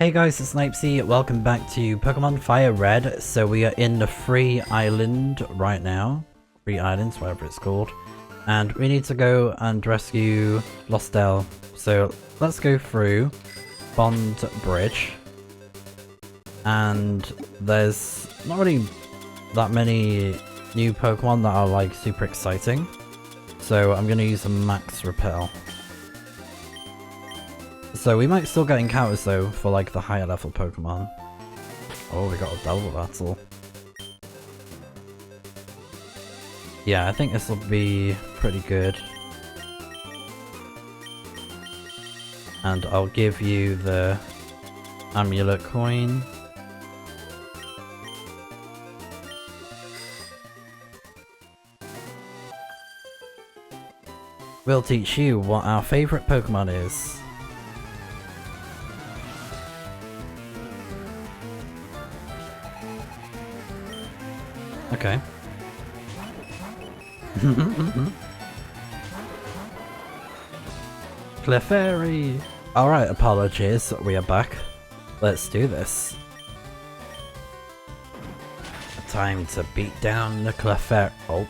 Hey guys, it's Snipezy. Welcome back to Pokémon FireRed. So we are in the Free Island right now. Free Islands, whatever it's called. And we need to go and rescue Lostel. So let's go through Bond Bridge. And there's not really that many new Pokemon that are like super exciting. So I'm going to use a Max Repel. So we might still get encounters though for like the higher level Pokemon. Oh, we got a double battle. Yeah, I think this will be pretty good. And I'll give you the amulet coin. We'll teach you what our favorite Pokemon is. Okay. Clefairy! Alright, apologies, we are back. Let's do this. Time to beat down the Clefairy. Oh,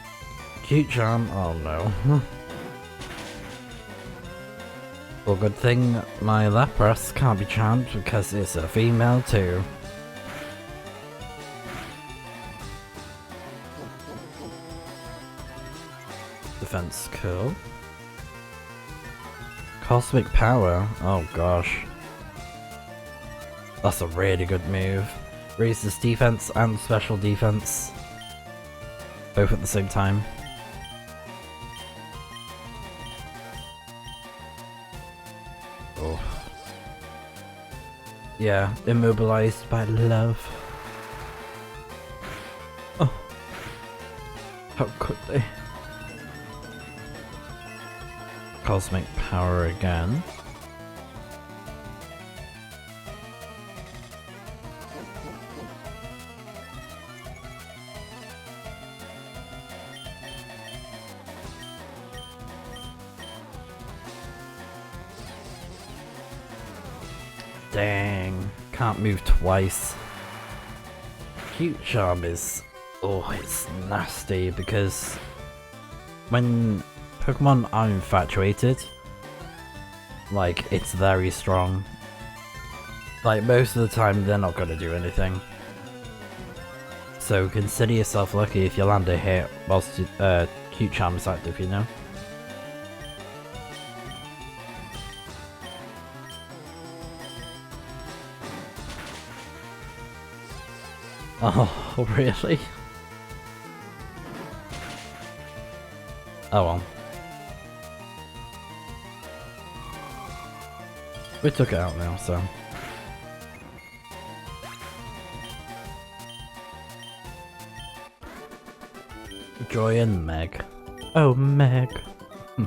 cute charm. Oh no. Well, good thing my Lapras can't be charmed because it's a female too. Defense curl. Cosmic power. Oh gosh. That's a really good move. Raises defense and special defense. Both at the same time. Oh. Yeah, immobilized by love. Oh. How could they? Cosmic power again. Dang, can't move twice. Cute charm is, oh, it's nasty because when Pokemon are infatuated, like, it's very strong. Like, most of the time they're not gonna do anything. So consider yourself lucky if you land a hit whilst cute charm is active, you know? Oh, really? Oh well. We took it out now, so. Joy and Meg. Oh, Meg. I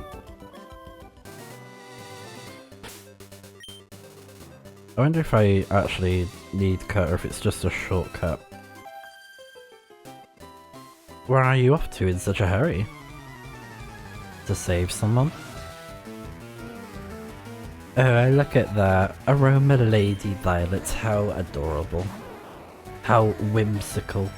wonder if I actually need cut or if it's just a shortcut. Where are you off to in such a hurry? To save someone? Oh, look at that. Aroma Lady Violets, how adorable. How whimsical.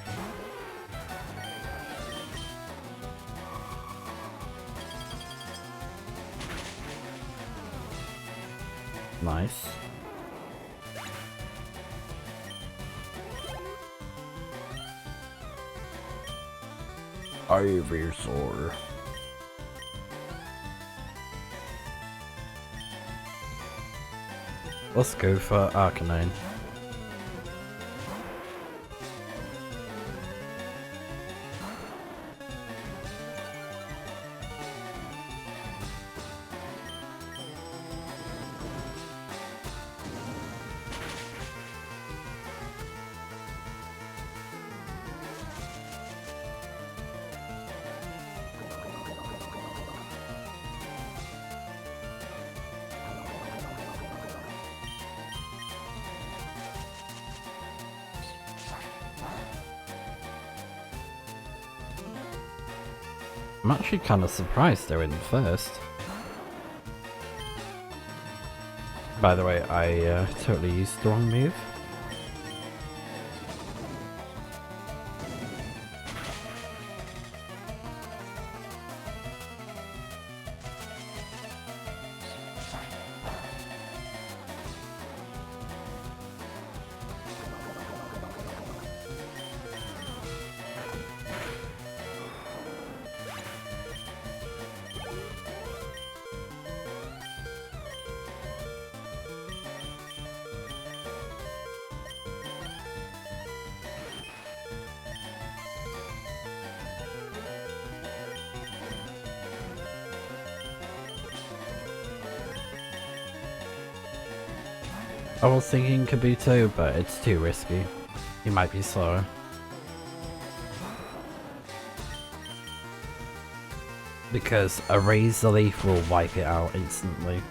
Nice. Ivysaur. Let's go for Arcanine. I'm actually kind of surprised they're in first. By the way, I totally used the wrong move. I was thinking Kabuto, but it's too risky. He might be slower. Because a Razor Leaf will wipe it out instantly.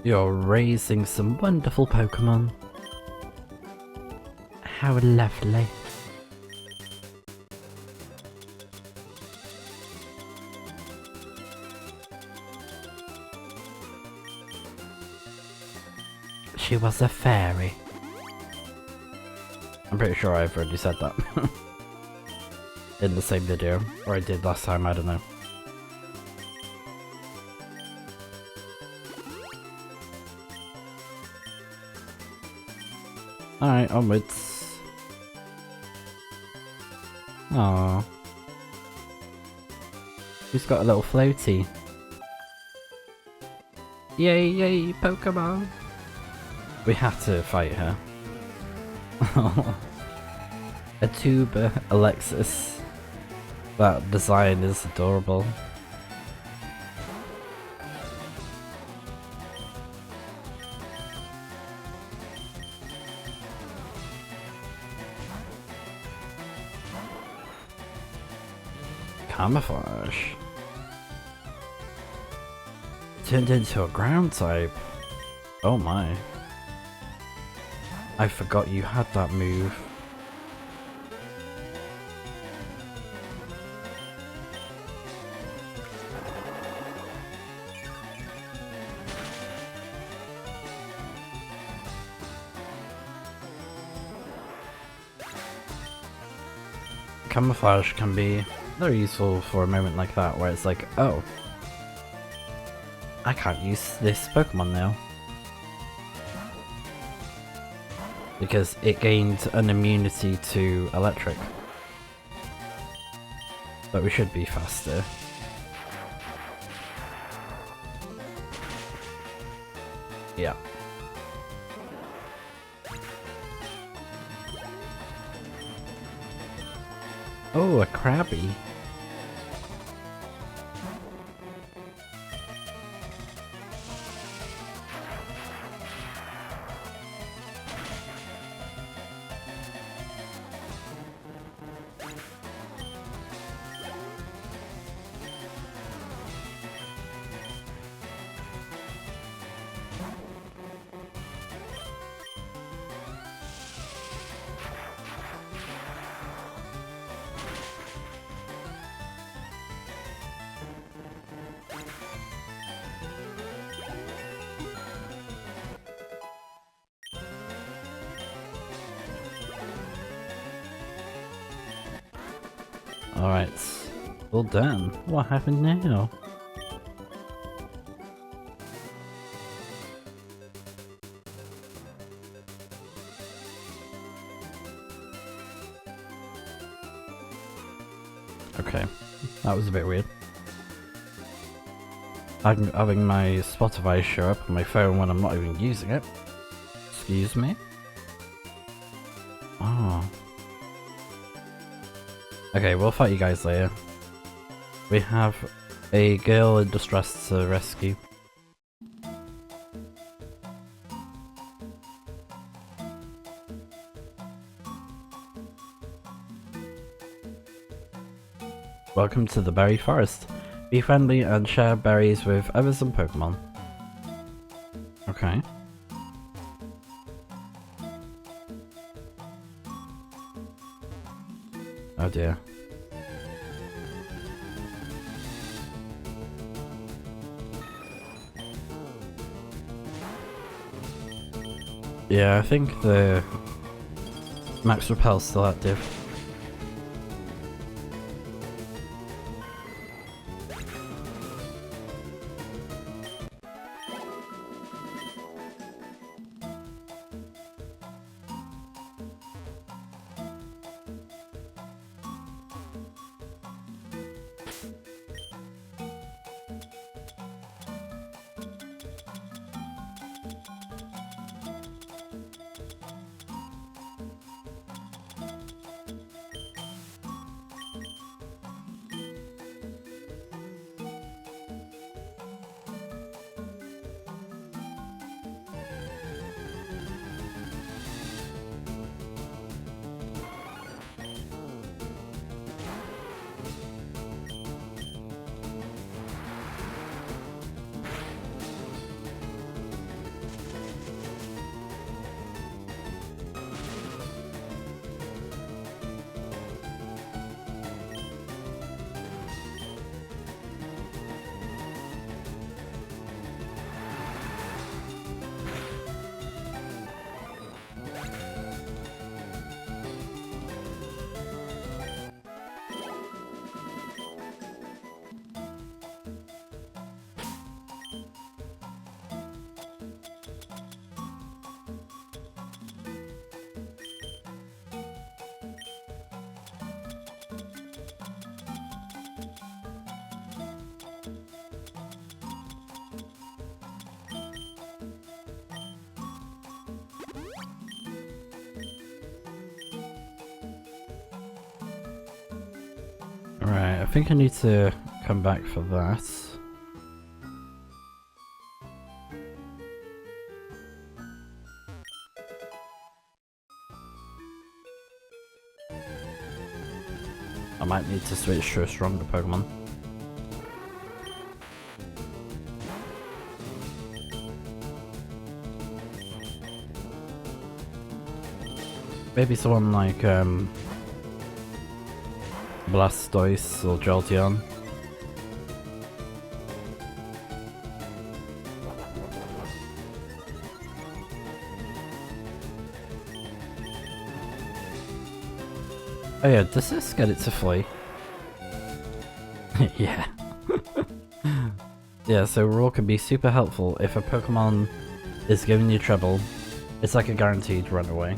You're raising some wonderful Pokemon. How lovely. She was a fairy. I'm pretty sure I've already said that. In the same video. Or I did last time, I don't know. Alright, onwards. Aww. Who's got a little floaty? Yay, yay, Pokemon! We have to fight her. A tuber Alexis. That design is adorable. Camouflage. Turned into a ground type. Oh my. I forgot you had that move. Camouflage can be very useful for a moment like that where it's like, oh, I can't use this Pokemon now. Because it gained an immunity to electric. But we should be faster. Yeah. Oh, a Krabby. Alright, well done. What happened now? Okay, that was a bit weird. I'm having my Spotify show up on my phone when I'm not even using it. Excuse me? Oh. Okay, we'll fight you guys later. We have a girl in distress to rescue. Welcome to the Berry Forest. Be friendly and share berries with others and Pokemon. Okay. Oh dear. Yeah, I think the max repel's still active. Right, I think I need to come back for that. I might need to switch to a stronger Pokemon. Maybe someone like Blastoise or Jolteon. Oh yeah, does this get it to flee? Yeah. Yeah, so Roar can be super helpful if a Pokemon is giving you trouble. It's like a guaranteed runaway.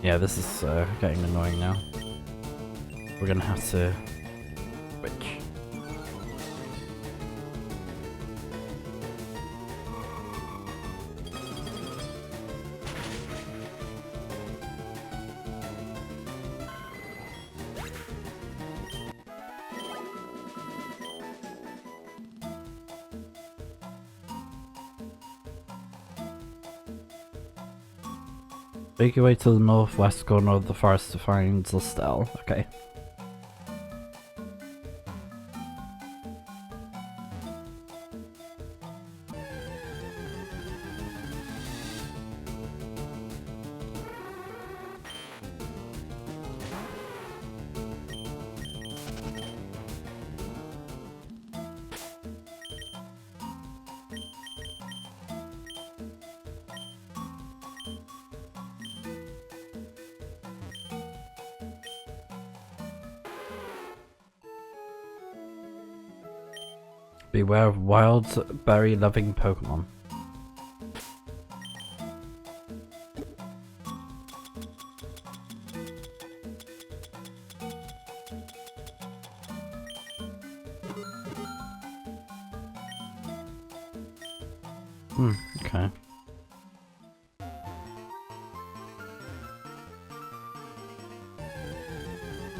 Yeah, this is getting annoying now. We're gonna have to switch. Make your way to the northwest corner of the forest to find Zostel. Okay. Beware of wild berry-loving Pokemon. Okay.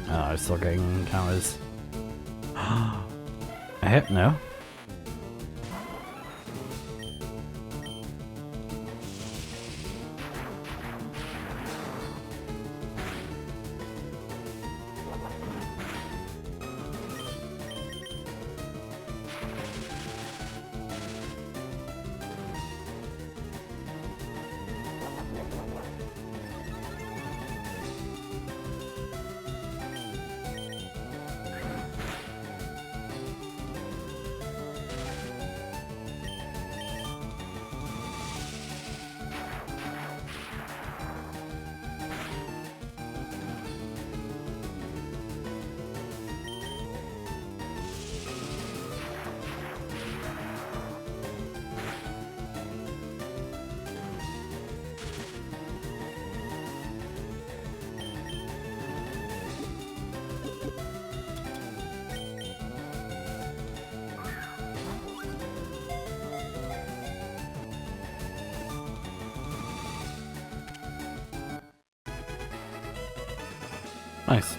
Oh, I'm still getting encounters. A Hypno? Nice.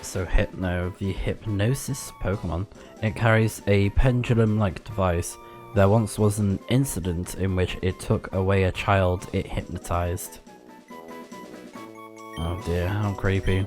So Hypno, the Hypnosis Pokemon. It carries a pendulum-like device. There once was an incident in which it took away a child it hypnotized. Oh dear, how creepy.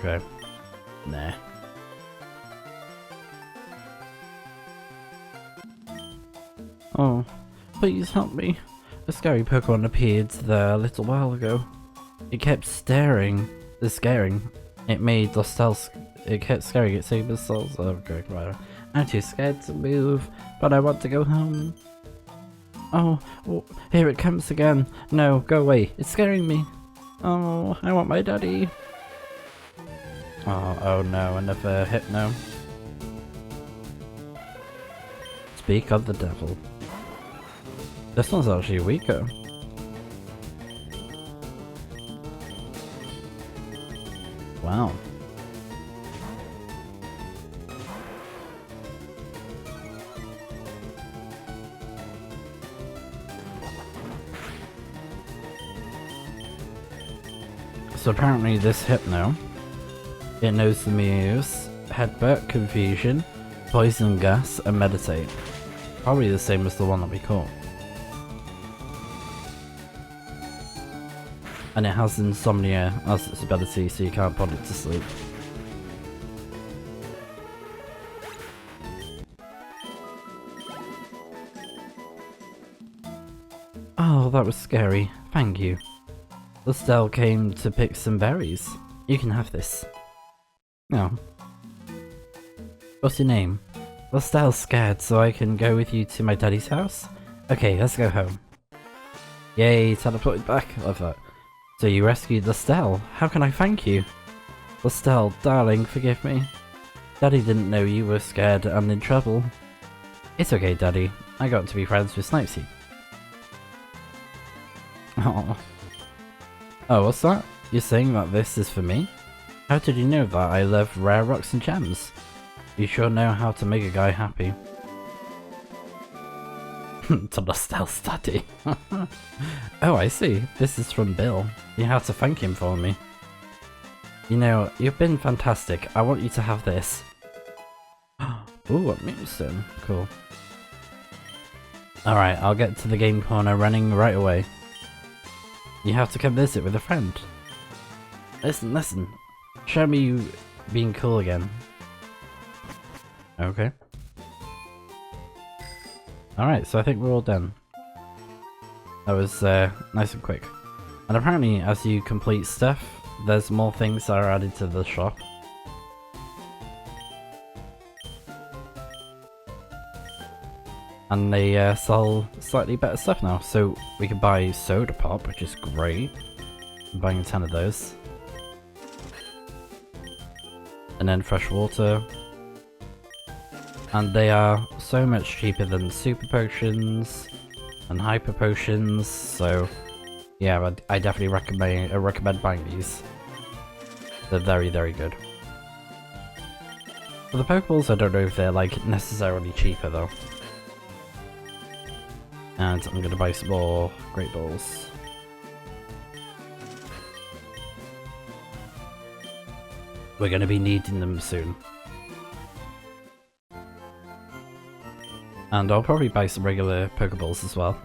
Okay. Nah. Oh, please help me. A scary Pokemon appeared there a little while ago. It kept scaring. It made it kept scaring its Saber's souls. Okay, right. I'm too scared to move, but I want to go home. Oh, here it comes again. No, go away. It's scaring me. Oh, I want my daddy. Oh no, another Hypno. Speak of the devil. This one's actually weaker. Wow. So apparently this Hypno, it knows the moves Headbutt, Confusion, Poison Gas, and Meditate. Probably the same as the one that we caught. And it has Insomnia as its ability, so you can't put it to sleep. Oh, that was scary. Thank you. Lestelle came to pick some berries. You can have this. No. What's your name? Lestelle's scared, so I can go with you to my daddy's house? Okay, let's go home. Yay, teleported back. Love that. So you rescued Lestelle. How can I thank you? Lestelle, darling, forgive me. Daddy didn't know you were scared and in trouble. It's okay, Daddy. I got to be friends with Snipezy. Oh. Oh, what's that? You're saying that this is for me? How did you know that I love rare rocks and gems? You sure know how to make a guy happy. To Lestelle's daddy. Oh, I see. This is from Bill. You have to thank him for me. You know, you've been fantastic. I want you to have this. Ooh, a moonstone. Cool. Alright, I'll get to the game corner running right away. You have to come visit with a friend. Listen. Show me you being cool again. Okay. Alright, so I think we're all done. That was nice and quick. And apparently as you complete stuff, there's more things that are added to the shop. And they sell slightly better stuff now. So we can buy Soda Pop, which is great. I'm buying 10 of those. And then fresh water. And they are so much cheaper than super potions and hyper potions. So yeah, I definitely recommend buying these. They're very, very good. For the Pokeballs, I don't know if they're like necessarily cheaper though. And I'm gonna buy some more Great Balls. We're gonna be needing them soon. And I'll probably buy some regular Pokeballs as well.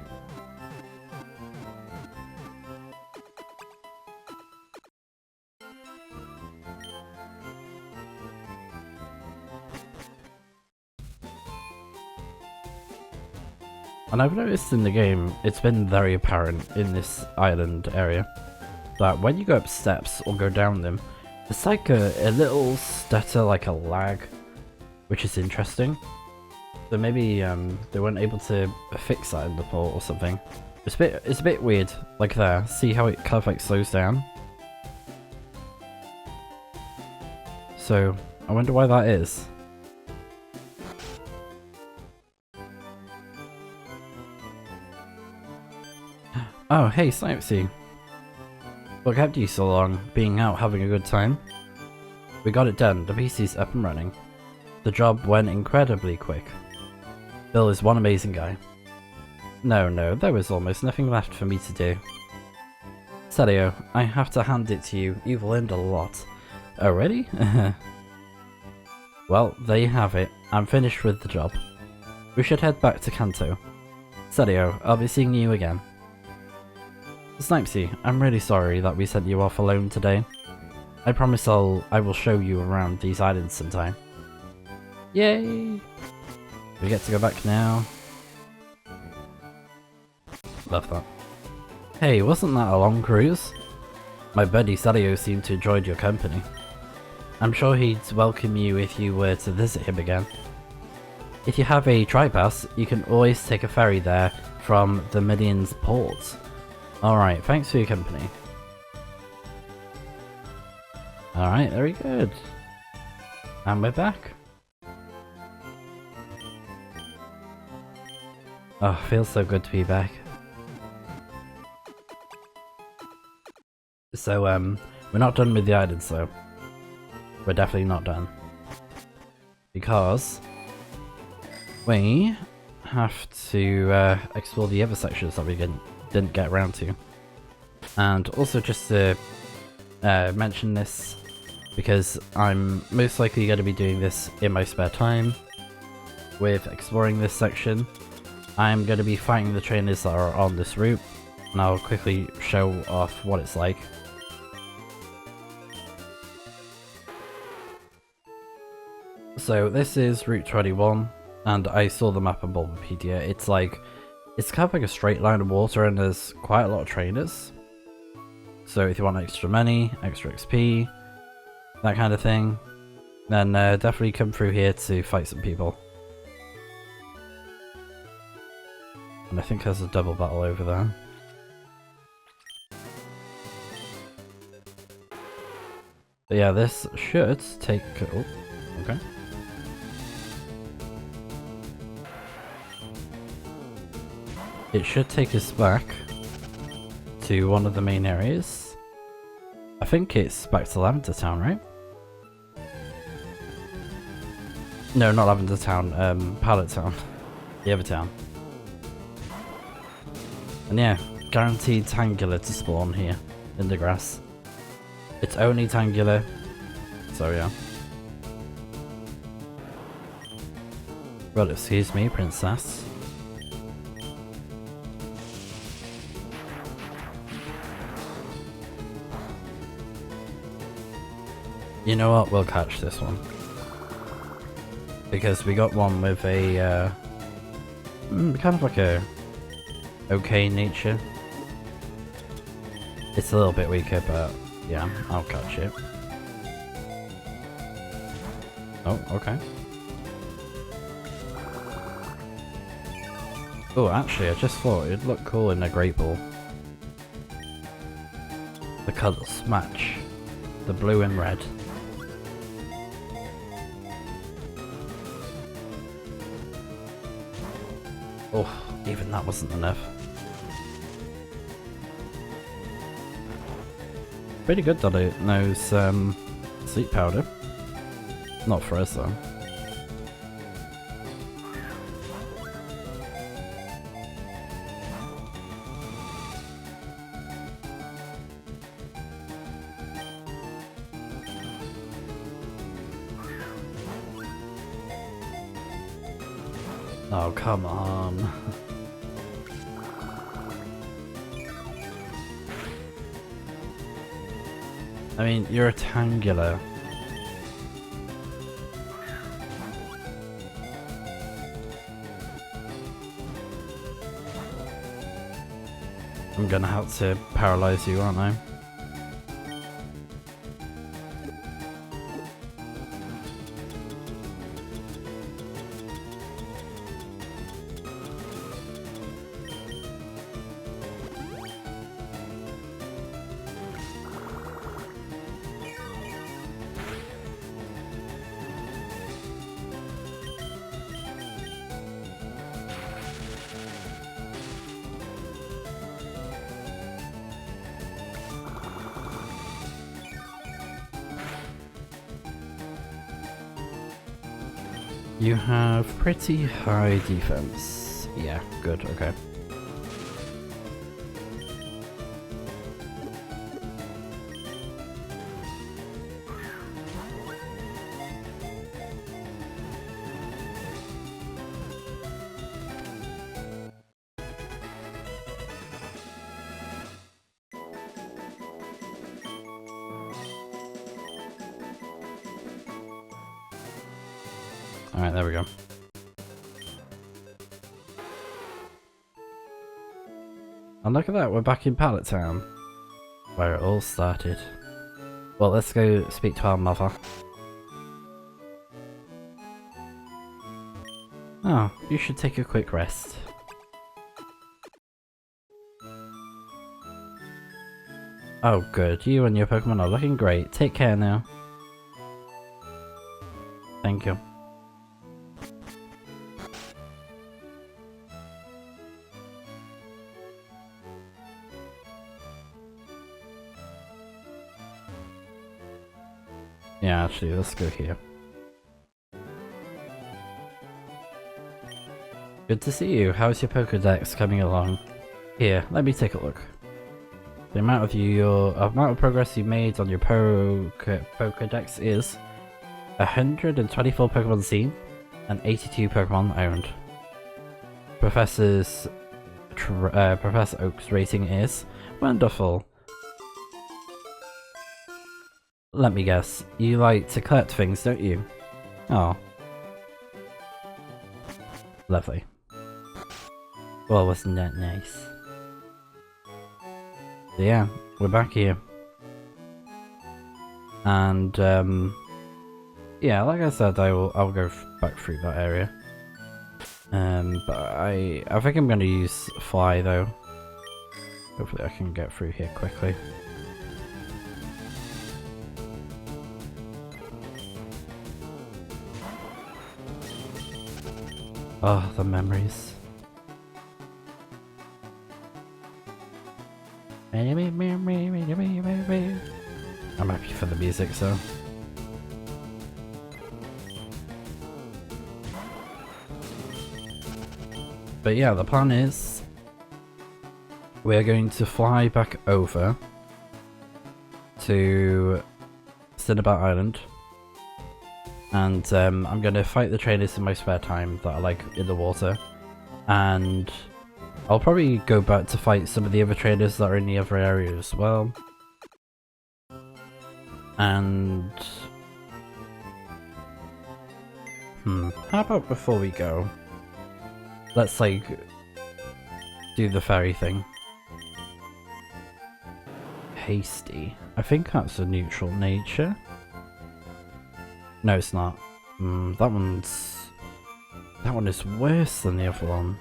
And I've noticed in the game, it's been very apparent in this island area, that when you go up steps or go down them, it's like a little stutter, like a lag, which is interesting. So maybe they weren't able to fix that in the port or something. It's a bit weird, like there. See how it kind of like slows down? So, I wonder why that is. Oh, hey Snipezy. What kept you so long? Being out having a good time? We got it done, the PC's up and running. The job went incredibly quick. Bill is one amazing guy. No, there was almost nothing left for me to do. Sadio, I have to hand it to you, you've learned a lot. Oh really? Well, there you have it, I'm finished with the job. We should head back to Kanto. Sadio, I'll be seeing you again. Snipezy, I'm really sorry that we sent you off alone today. I promise I will show you around these islands sometime. Yay! We get to go back now. Love that. Hey, wasn't that a long cruise? My buddy Sadio seemed to enjoy your company. I'm sure he'd welcome you if you were to visit him again. If you have a tri-pass, you can always take a ferry there from the Minions port. Alright, thanks for your company. Alright, very good. And we're back. Oh, feels so good to be back. So, we're not done with the islands though. We're definitely not done. Because we have to explore the other sections that we didn't get around to. And also just to mention this, because I'm most likely going to be doing this in my spare time with exploring this section. I'm going to be fighting the trainers that are on this route, and I'll quickly show off what it's like. So this is Route 21, and I saw the map on Bulbapedia. It's kind of like a straight line of water, and there's quite a lot of trainers. So if you want extra money, extra XP, that kind of thing, then definitely come through here to fight some people. And I think there's a double battle over there. But yeah, this should take... oh, okay. It should take us back to one of the main areas. I think it's back to Lavender Town, right? No, not Lavender Town, Pallet Town. The other town. And yeah, guaranteed Tangela to spawn here in the grass. It's only Tangela, so yeah. Well, excuse me, princess. You know what, we'll catch this one. Because we got one with a, kind of like a okay nature. It's a little bit weaker, but yeah, I'll catch it. Oh, okay. Oh, actually, I just thought it'd look cool in a Great Ball. The colours match. The blue and red. Oh, even that wasn't enough. Pretty good that it knows sleep powder. Not for us though. Oh, come on. I mean, you're a Tangela. I'm gonna have to paralyze you, aren't I? You have pretty high defense. Yeah, good, okay. Alright, there we go. And look at that, we're back in Pallet Town, where it all started. Well, let's go speak to our mother. Oh, you should take a quick rest. Oh good, you and your Pokemon are looking great. Take care now. Thank you. Yeah, actually, let's go here. Good to see you. How's your Pokédex coming along? Here, let me take a look. The amount of progress you made on your Pokédex is 124 Pokemon seen and 82 Pokemon owned. Professor Oak's rating is wonderful. Let me guess, you like to collect things, don't you? Oh. Lovely. Well, wasn't that nice? So yeah, we're back here. And, yeah, like I said, I'll go back through that area. But I think I'm gonna use Fly, though. Hopefully I can get through here quickly. Oh, the memories. I'm happy for the music, so. But yeah, the plan is we're going to fly back over to Cinnabar Island. And I'm going to fight the trainers in my spare time that are like in the water. And I'll probably go back to fight some of the other trainers that are in the other area as well. And how about before we go, let's like do the fairy thing. Hasty. I think that's a neutral nature. No, it's not. That one is worse than the other one.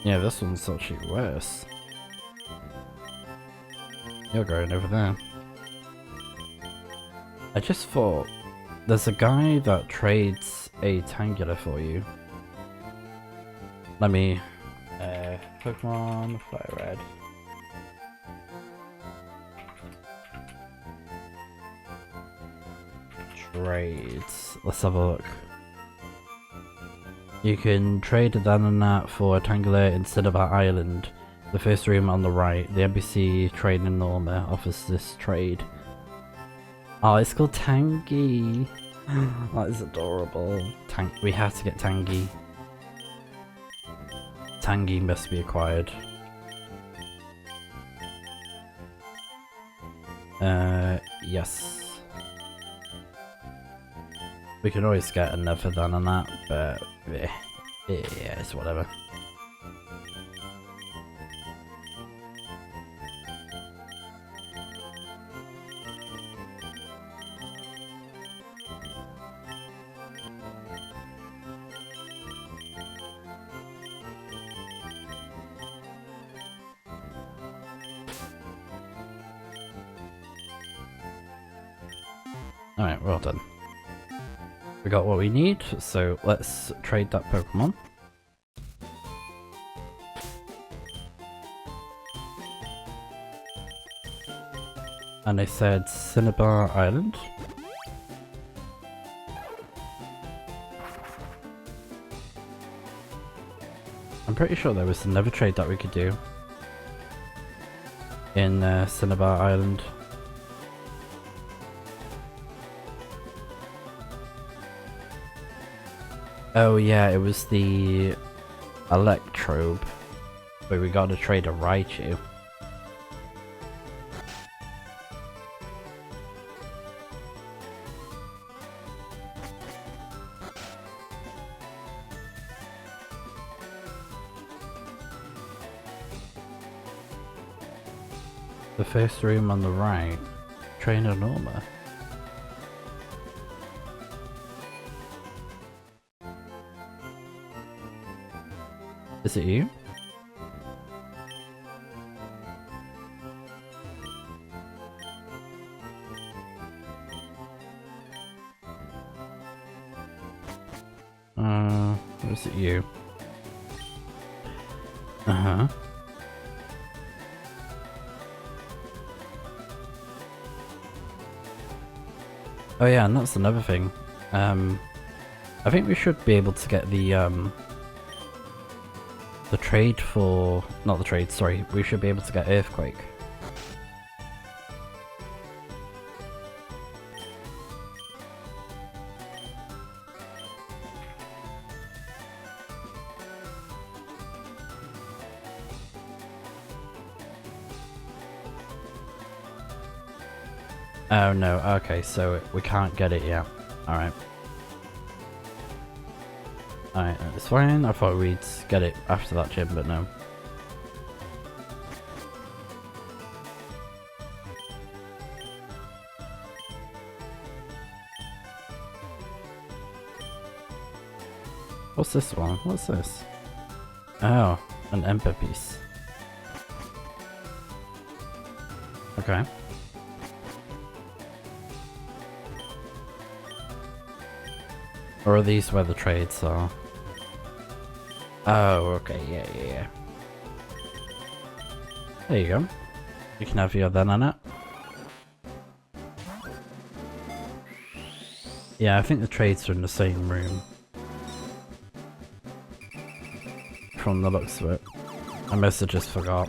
Yeah, this one's actually worse. You're going over there. I just thought, there's a guy that trades a Tangela for you. Let me, Pokémon FireRed. Trades. Let's have a look. You can trade a Dananat for a Tangela in Cinnabar Island. The first room on the right. The NPC trading Norma offers this trade. Oh, it's called Tangy. That is adorable. We have to get Tangy. Tangy must be acquired. Yes. We can always get another Dananat, but yeah, it's whatever. Alright, well done. We got what we need, so let's trade that Pokemon. And they said Cinnabar Island. I'm pretty sure there was another trade that we could do in Cinnabar Island. Oh yeah, it was the Electrobe, but we got to trade a Raichu. The first room on the right, Trainer Norma. Is it you? Or is it you? Uh-huh. Oh yeah, and that's another thing. I think we should be able to get the trade for... not the trade, sorry. We should be able to get Earthquake. Oh no, okay, so we can't get it yet. Alright. Alright, it's fine. I thought we'd get it after that gym, but no. What's this one? What's this? Oh, an Ember piece. Okay. Or are these where the trades are? Oh, okay, yeah. There you go. You can have your then on it. Yeah, I think the trades are in the same room. From the looks of it. I must have just forgot.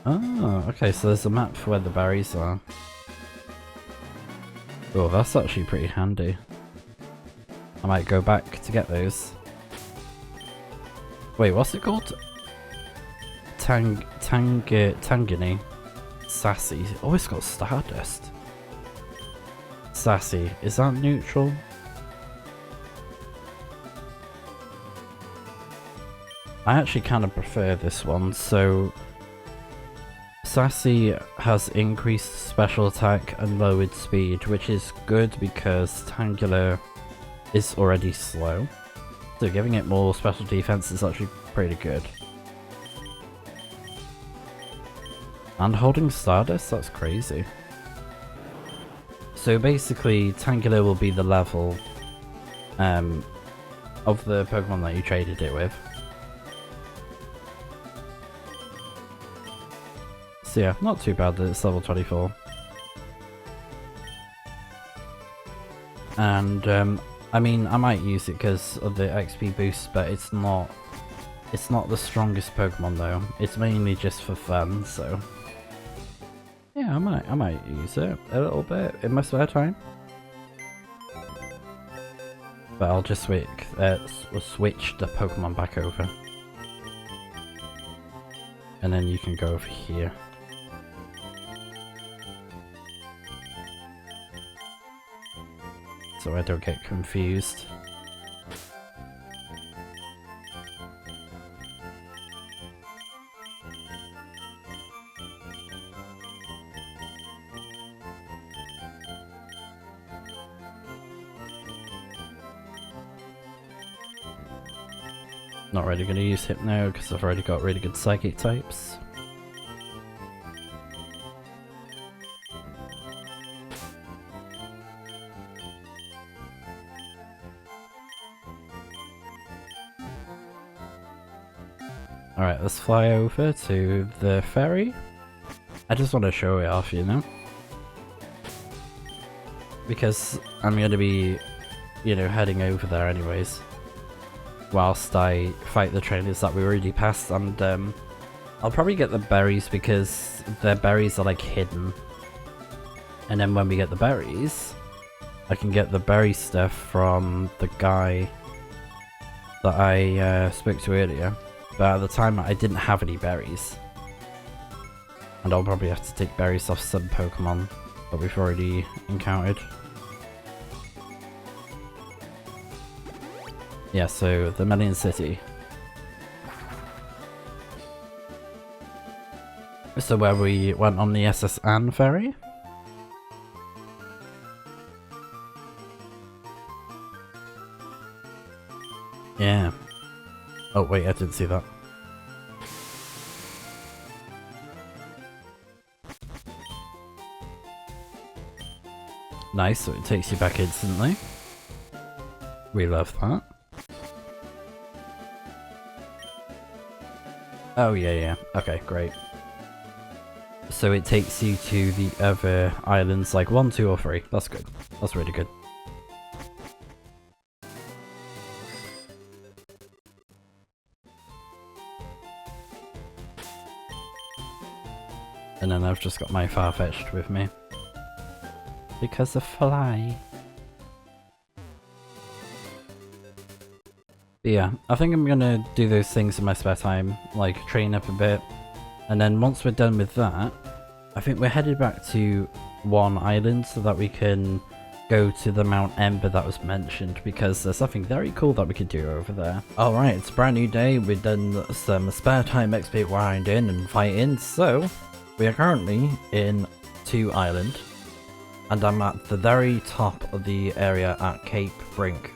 Oh, okay, so there's a map for where the berries are. Oh, that's actually pretty handy. I might go back to get those. Wait, what's it called? Tangany. Sassy. Oh, it's got Stardust. Sassy. Is that neutral? I actually kind of prefer this one, so... Sassy has increased special attack and lowered speed, which is good because Tangela is already slow. So giving it more special defense is actually pretty good. And holding Stardust, that's crazy. So basically, Tangela will be the level of the Pokemon that you traded it with. So yeah, not too bad that it's level 24. And I mean, I might use it because of the XP boost, but it's not the strongest Pokemon though. It's mainly just for fun, so yeah, I might use it a little bit in my spare time. But I'll just switch the Pokemon back over. And then you can go over here. So I don't get confused. Not really going to use Hypno because I've already got really good Psychic types. Alright, let's fly over to the ferry. I just want to show it off, you know? because I'm going to be, you know, heading over there anyways, whilst I fight the trainers that we already passed, and I'll probably get the berries because their berries are like hidden. And then when we get the berries, I can get the berry stuff from the guy that I spoke to earlier. But at the time I didn't have any berries. And I'll probably have to take berries off some Pokemon that we've already encountered. Yeah, so the Melian City. So where we went on the SS Anne ferry? Yeah. Oh wait, I didn't see that. Nice, so it takes you back instantly. We love that. Oh yeah, okay, great. So it takes you to the other islands, like 1, 2 or 3. That's good. That's really good. And then I've just got my Farfetch'd with me. Because of fly. But yeah, I think I'm gonna do those things in my spare time, like train up a bit. And then once we're done with that, I think we're headed back to one island so that we can go to the Mount Ember that was mentioned, because there's something very cool that we could do over there. Alright, it's a brand new day, we've done some spare time XP grinding and fighting, so we are currently in 2 Island, and I'm at the very top of the area at Cape Brink.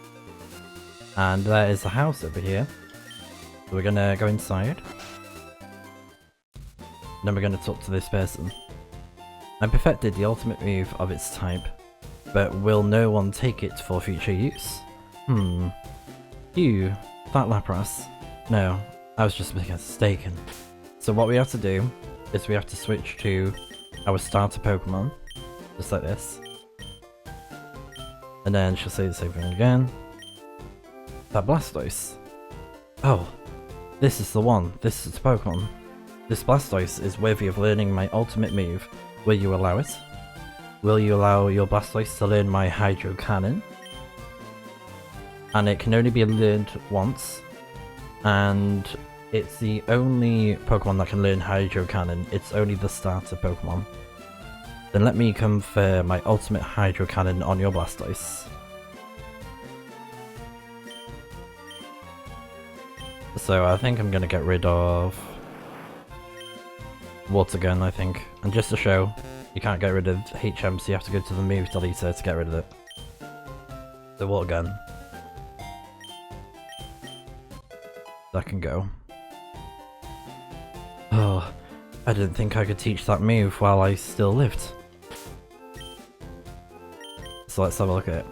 And there is a house over here, so we're gonna go inside. Then we're gonna talk to this person. I perfected the ultimate move of its type, but will no one take it for future use? You, that Lapras. No, I was just mistaken. So what we have to do is we have to switch to our starter Pokemon, just like this. And then she'll say the same thing again. That Blastoise. Oh, this is the one. This is the Pokemon. This Blastoise is worthy of learning my ultimate move. Will you allow it? Will you allow your Blastoise to learn my Hydro Cannon? And it can only be learned once. And it's the only Pokemon that can learn Hydro Cannon. It's only the starter Pokemon. Then let me confer my ultimate Hydro Cannon on your Blastoise. So I think I'm gonna get rid of Water Gun, I think. And just to show, you can't get rid of HM, so you have to go to the move deleter to get rid of it. The Water Gun. That can go. Oh, I didn't think I could teach that move while I still lived. So let's have a look at it.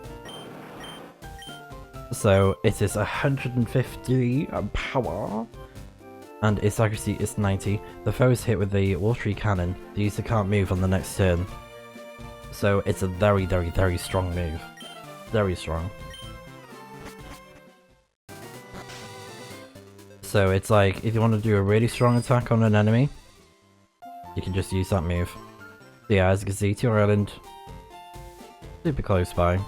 So it is 150 power. And its accuracy is 90. The foe is hit with the watery cannon. The user can't move on the next turn. So it's a very, very, very strong move. Very strong. So it's like, if you want to do a really strong attack on an enemy, you can just use that move. So yeah, as you can see, to your island. Super close by.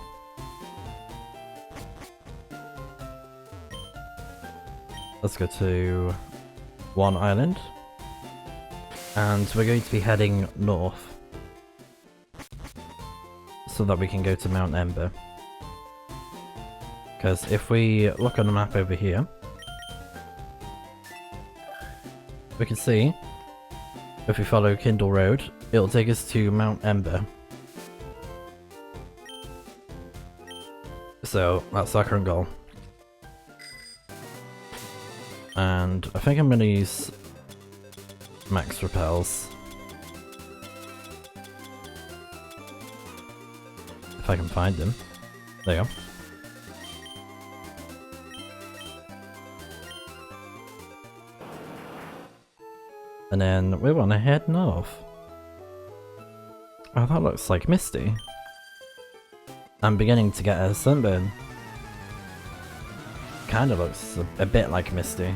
Let's go to 1 island, and we're going to be heading north so that we can go to Mount Ember. Because if we look on the map over here, we can see if we follow Kindle Road, it'll take us to Mount Ember. So that's our current goal. And I think I'm going to use Max Repels. If I can find them. There you go. And then we want to head north. Oh, that looks like Misty. I'm beginning to get a sunburn. Kinda looks a bit like Misty.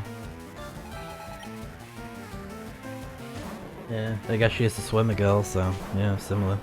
Yeah, I guess she is a swimmer girl, so yeah, similar.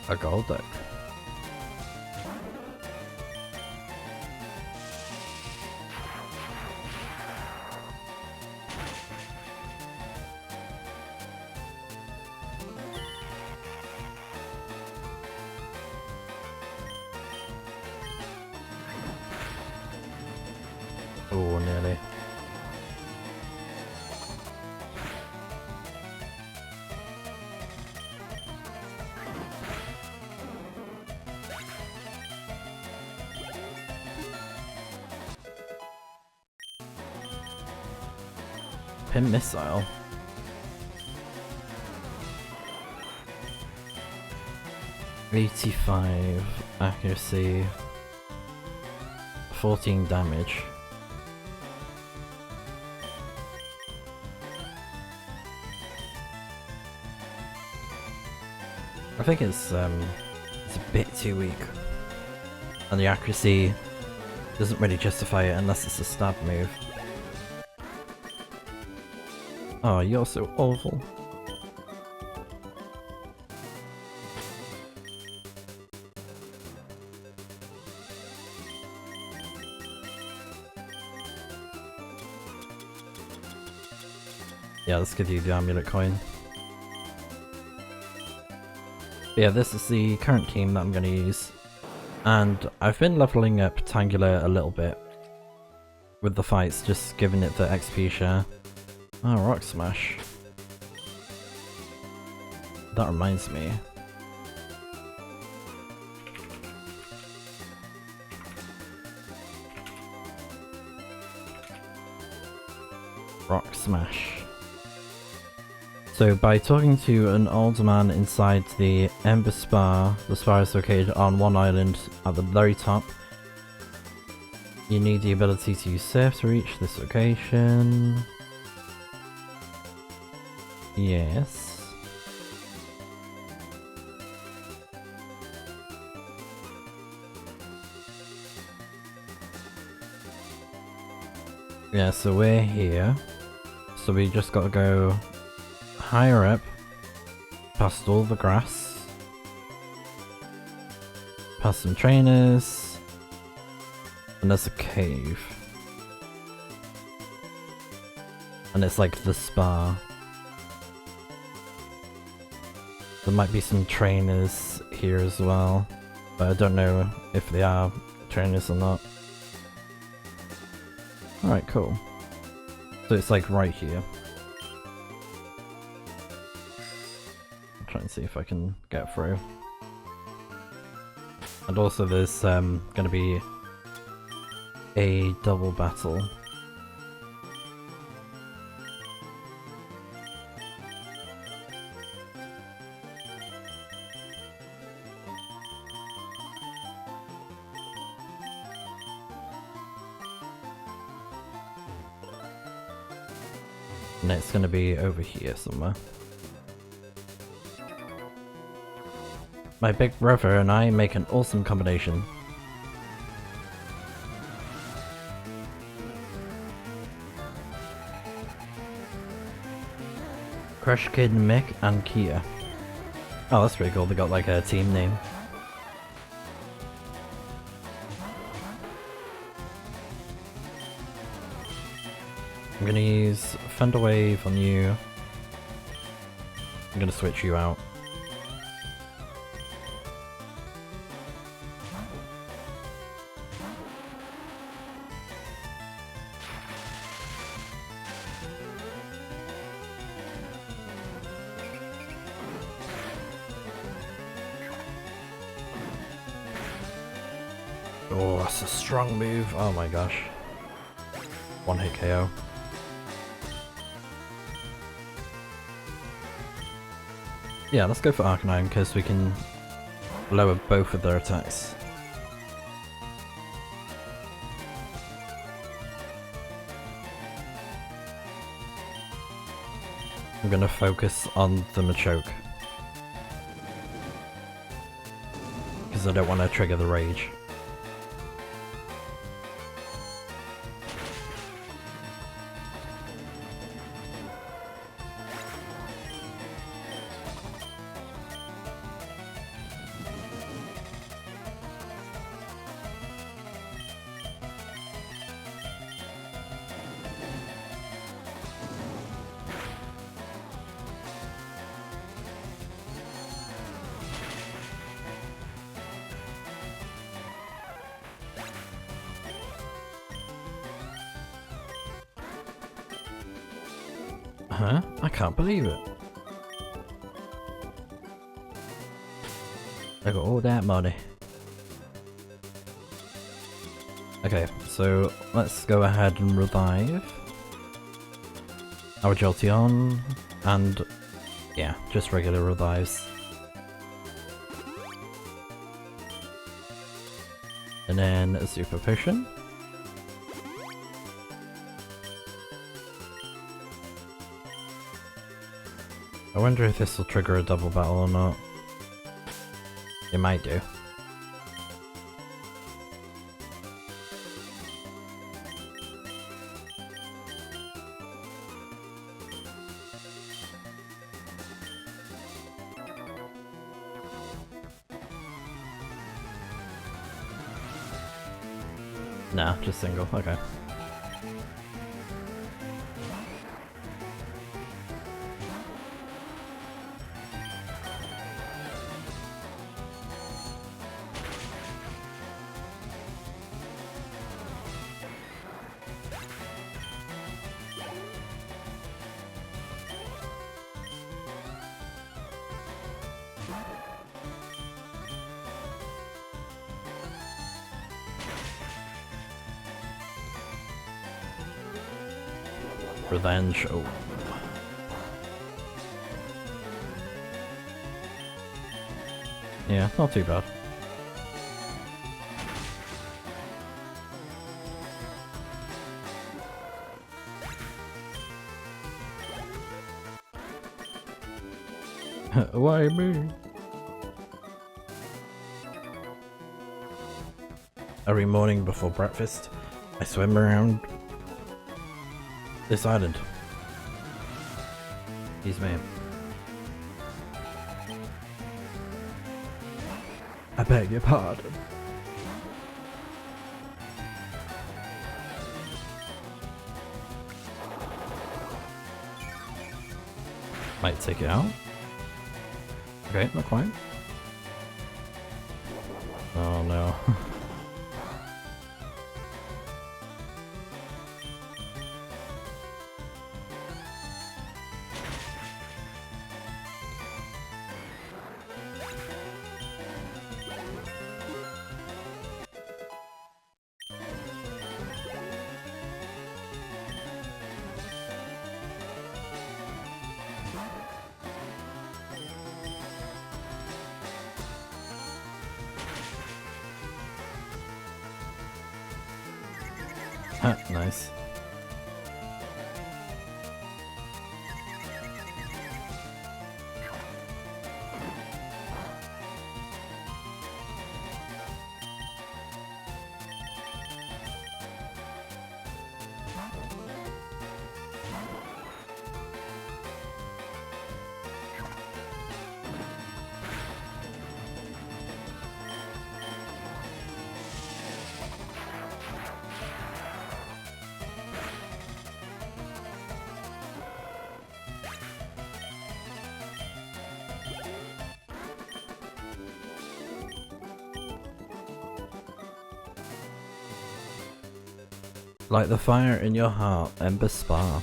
A gold deck. Oh, nearly. Pin missile. $85 accuracy, 14 damage. I think it's a bit too weak, and the accuracy doesn't really justify it unless it's a stab move. Oh, you're so awful. Yeah, let's give you the amulet coin. But yeah, this is the current team that I'm going to use. And I've been leveling up Tangela a little bit with the fights, just giving it the XP share. Oh, Rock Smash. That reminds me. Rock Smash. So by talking to an old man inside the Ember Spa, the spa is located on one island at the very top. You need the ability to use surf to reach this location. Yes. Yeah, so we're here. So we just gotta go higher up, past all the grass, past some trainers, and there's a cave. And it's like the spa. There might be some trainers here as well, but I don't know if they are trainers or not. Alright, cool. So it's like right here. I'll try and see if I can get through. And also there's gonna be a double battle. And it's gonna be over here somewhere. My big brother and I make an awesome combination. Crush Kid, Mick, and Kia. Oh, that's pretty cool. They got like a team name. I'm gonna use Thunder Wave on you. I'm gonna switch you out. Oh, that's a strong move. Oh my gosh. One hit KO. Yeah, let's go for Arcanine because we can lower both of their attacks. I'm gonna focus on the Machoke because I don't want to trigger the rage. Huh? I can't believe it. I got all that money. Okay, so let's go ahead and revive our Jolteon, and yeah, just regular revives. And then a Super Potion. I wonder if this will trigger a double battle or not. It might do. Nah, just single, okay. Revenge, oh. Yeah, not too bad. Why me? Every morning before breakfast, I swim around this island. He's me. I beg your pardon. Might take it out. Okay, not quite. Oh no. Nice. Like the fire in your heart, Ember Spa.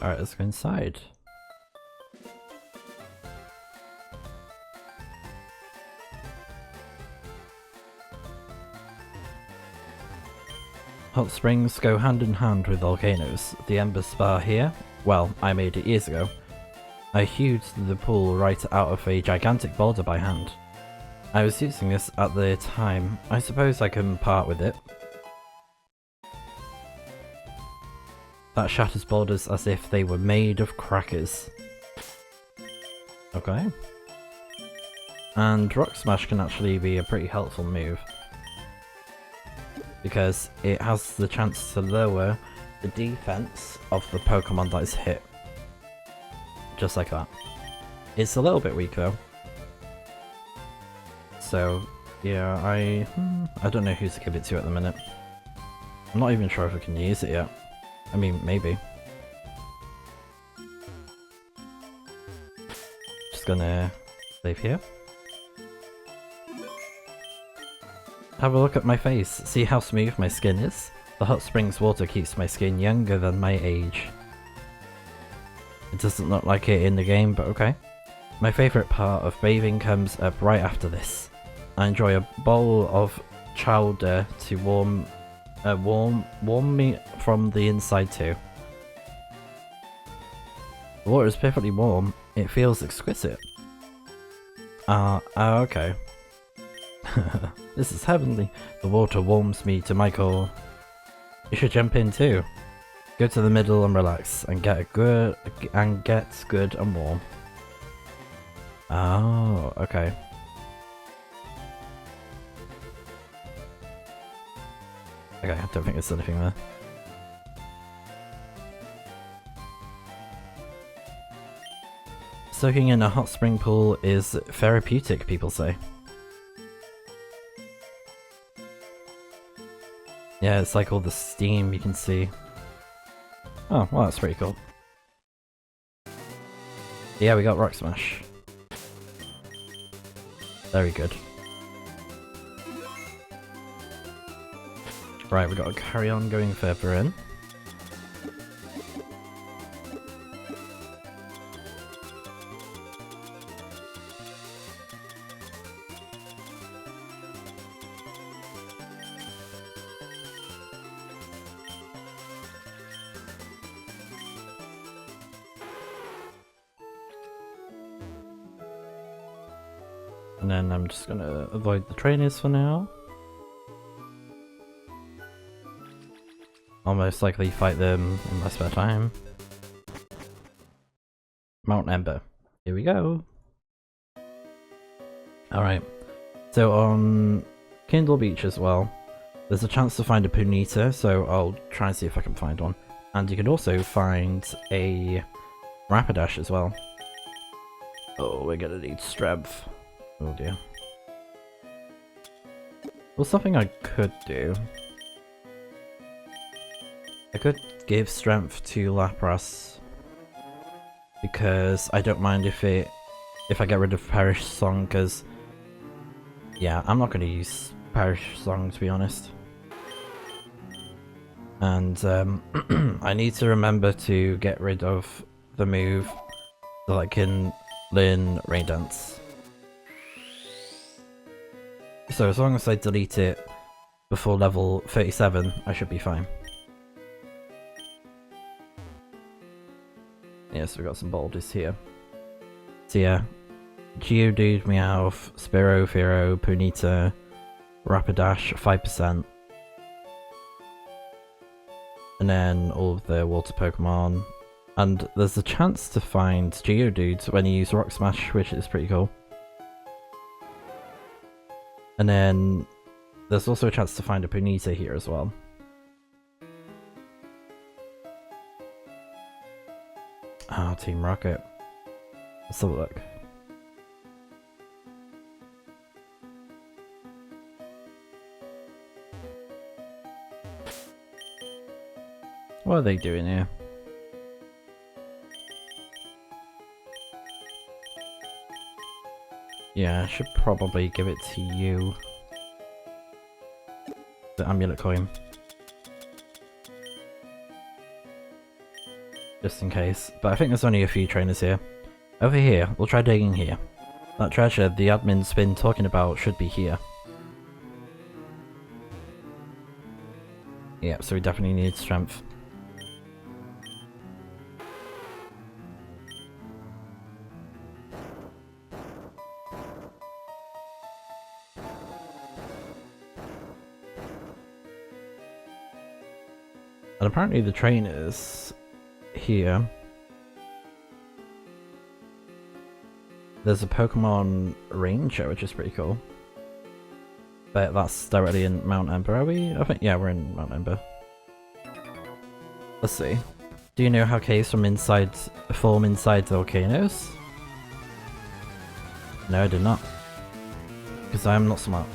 Alright, let's go inside. Hot springs go hand in hand with volcanoes. The Ember Spa here, well, I made it years ago. I hewed the pool right out of a gigantic boulder by hand. I was using this at the time. I suppose I can part with it. That shatters boulders as if they were made of crackers. Okay. And Rock Smash can actually be a pretty helpful move, because it has the chance to lower the defense of the Pokemon that is hit. Just like that. It's a little bit weak though. So, yeah, I don't know who to give it to at the minute. I'm not even sure if I can use it yet. I mean, maybe. Just gonna save here. Have a look at my face. See how smooth my skin is? The hot springs water keeps my skin younger than my age. It doesn't look like it in the game, but okay. My favourite part of bathing comes up right after this. I enjoy a bowl of chowder to warm me from the inside too. The water is perfectly warm. It feels exquisite. Okay. This is heavenly. The water warms me to my core. You should jump in too. Go to the middle and relax and get good and warm. Oh, okay. Okay, I don't think there's anything there. Soaking in a hot spring pool is therapeutic, people say. Yeah, it's like all the steam you can see. Oh, well, that's pretty cool. Yeah, we got Rock Smash. Very good. Right, we gotta carry on going further in. And then I'm just gonna avoid the trainers for now. I'll most likely fight them in my spare time. Mount Ember. Here we go. Alright. So on Kindle Beach as well, there's a chance to find a Ponyta, so I'll try and see if I can find one. And you can also find a Rapidash as well. Oh, we're gonna need strength. Oh dear. Well, something I could do. I could give strength to Lapras, because I don't mind if I get rid of Perish Song, because yeah, I'm not going to use Perish Song to be honest. And I need to remember to get rid of the move so that I can learn Rain Dance. So as long as I delete it before level 37, I should be fine. Yeah, so we've got some boulders here. So yeah, Geodude, Meowth, Spearow, Fearow, Ponyta, Rapidash, 5%. And then all of the water Pokemon. And there's a chance to find Geodude when you use Rock Smash, which is pretty cool. And then there's also a chance to find a Ponyta here as well. Ah, Team Rocket. Let's have a look. What are they doing here? Yeah, I should probably give it to you. The amulet coin. just in case. But I think there's only a few trainers here. Over here, we'll try digging here. That treasure the admin's been talking about should be here. Yeah, so we definitely need strength. And apparently the trainers here. There's a Pokemon Ranger, which is pretty cool. But that's directly in Mount Ember, are we? I think, yeah, we're in Mount Ember. Let's see. Do you know how caves form inside volcanoes? No, I did not. Because I am not smart.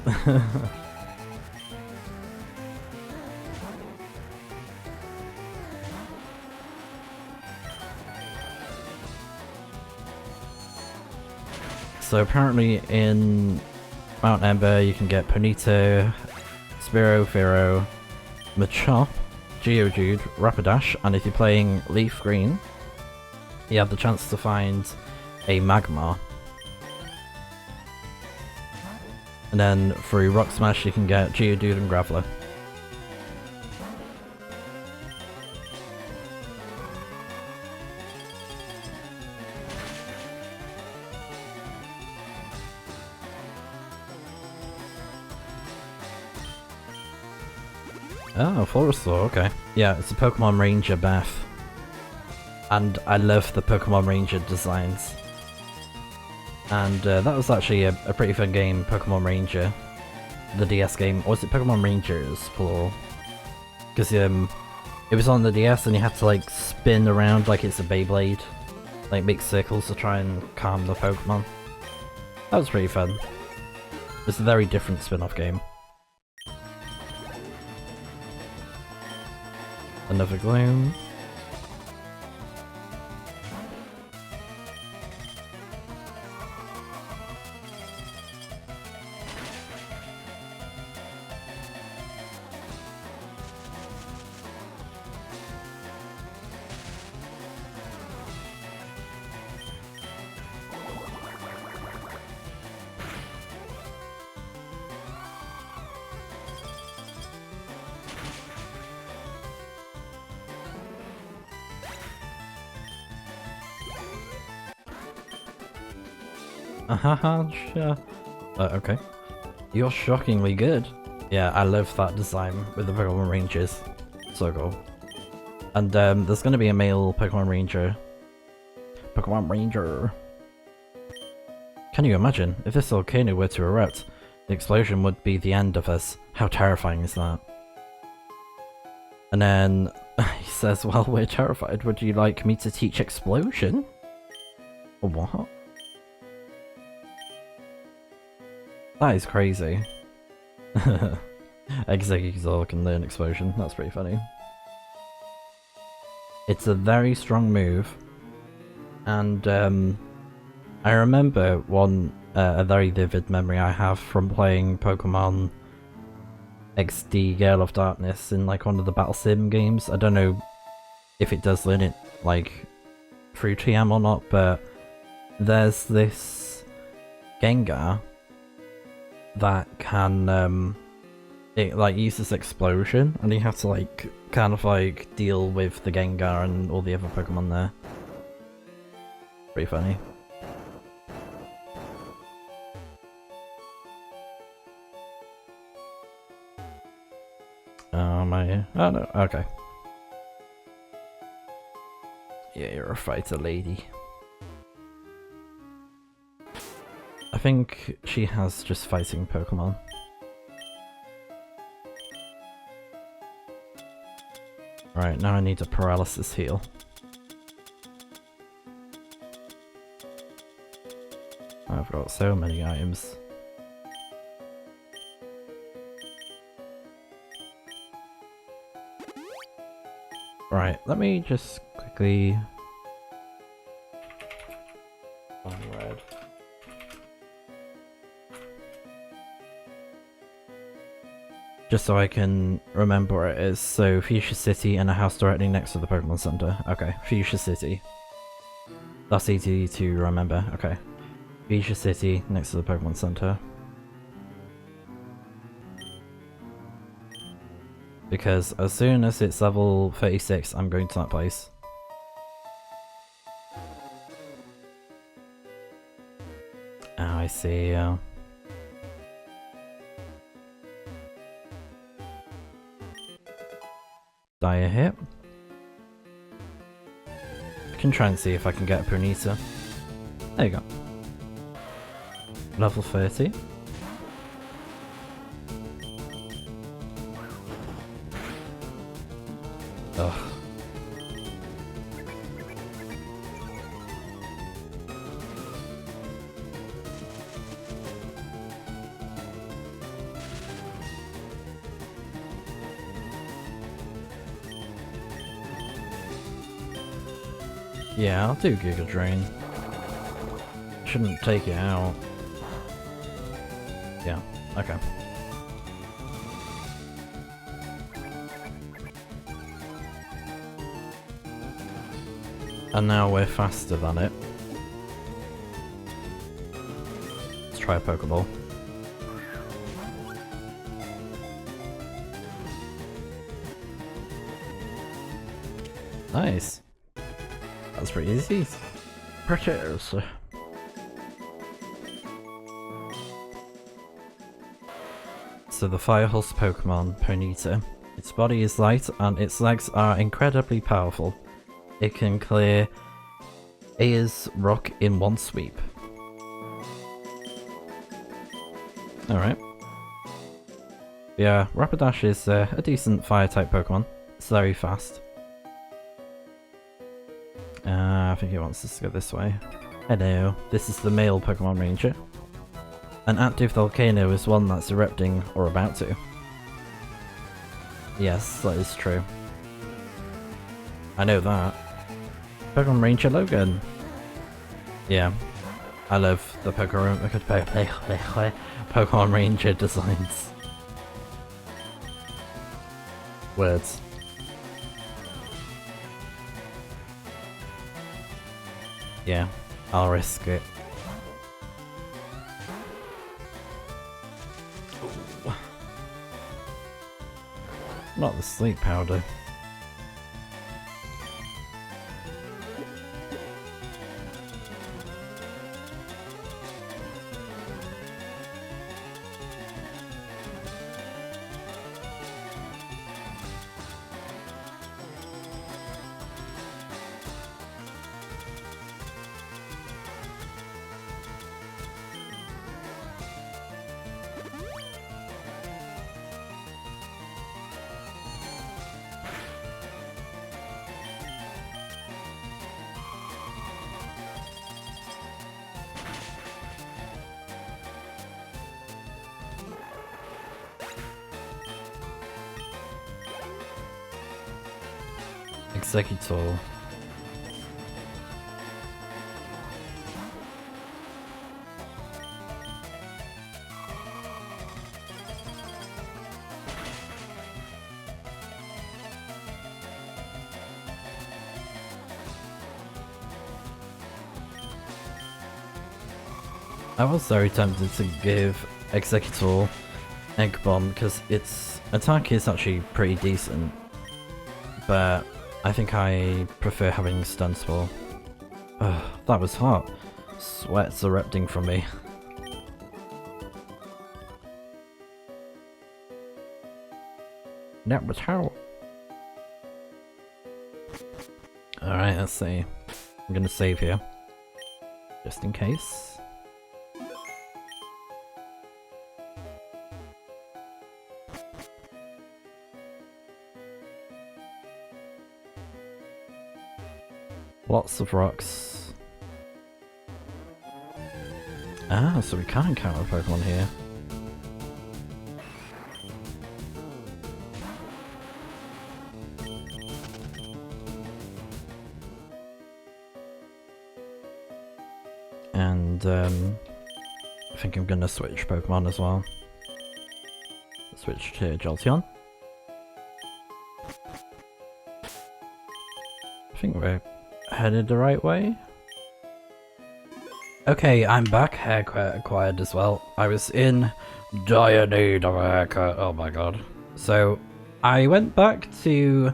So apparently in Mount Ember you can get Ponyta, Spearow, Fearow, Machop, Geodude, Rapidash, and if you're playing Leaf Green, you have the chance to find a Magmar. And then through Rock Smash you can get Geodude and Graveler. Oh, Florisaur, okay. Yeah, it's a Pokemon Ranger Beth. And I love the Pokemon Ranger designs. And that was actually a pretty fun game, Pokemon Ranger. The DS game, or was it Pokemon Rangers, plural? Because it was on the DS and you had to like spin around like it's a Beyblade. Like make circles to try and calm the Pokemon. That was pretty fun. It's a very different spin-off game. Another Gloom. Haha, sure. Okay. You're shockingly good. Yeah, I love that design with the Pokemon Rangers. So cool. And there's gonna be a male Pokemon Ranger. Pokemon Ranger. Can you imagine? If this volcano were to erupt, the explosion would be the end of us. How terrifying is that? And then he says, well, we're terrified. Would you like me to teach explosion? Or what? That is crazy. Exeggutor can learn explosion. That's pretty funny. It's a very strong move. And I remember a very vivid memory I have from playing Pokemon XD Gale of Darkness in like one of the Battle Sim games. I don't know if it does learn it like through TM or not, but there's this Gengar that can it like uses explosion and you have to like kind of like deal with the Gengar and all the other Pokemon there. Pretty funny. Oh no, okay. Yeah, you're a fighter lady. I think she has just fighting Pokemon. Right, now I need a paralysis heal. I've got so many items. Right, let me just quickly find red. Just so I can remember where it is. So, Fuchsia City and a house directly next to the Pokemon Center. Okay, Fuchsia City. That's easy to remember. Okay. Fuchsia City next to the Pokemon Center. Because as soon as it's level 36, I'm going to that place. Oh, I see. Dire hit. I can try and see if I can get a Ponyta. There you go. Level 30. Ugh. Yeah, I'll do Giga Drain. Shouldn't take it out. Yeah, okay. And now we're faster than it. Let's try a Pokeball. Nice. That's pretty easy. Pretty easy. So the Fire Horse Pokemon, Ponyta. Its body is light and its legs are incredibly powerful. It can clear Ayers Rock in one sweep. Alright. Yeah, Rapidash is a decent fire-type Pokemon. It's very fast. I think he wants us to go this way. Hello, this is the male Pokemon Ranger. An active volcano is one that's erupting or about to. Yes, that is true. I know that. Pokemon Ranger Logan. Yeah, I love the Pokemon Ranger designs. Words. Yeah, I'll risk it. Ooh. Not the sleep powder. Executor. I was very tempted to give Executor Egg Bomb because its attack is actually pretty decent, but I think I prefer having Stun Spore. Ugh, that was hot. Sweat's erupting from me. That was hot. Alright, let's see. I'm gonna save here. Just in case. Lots of rocks. Ah, so we can encounter a Pokemon here. And I think I'm gonna switch Pokemon as well. Switch to Jolteon. I think we're headed the right way. Okay, I'm back. Haircut acquired as well. I was in dire need of a haircut. Oh my god. So, I went back to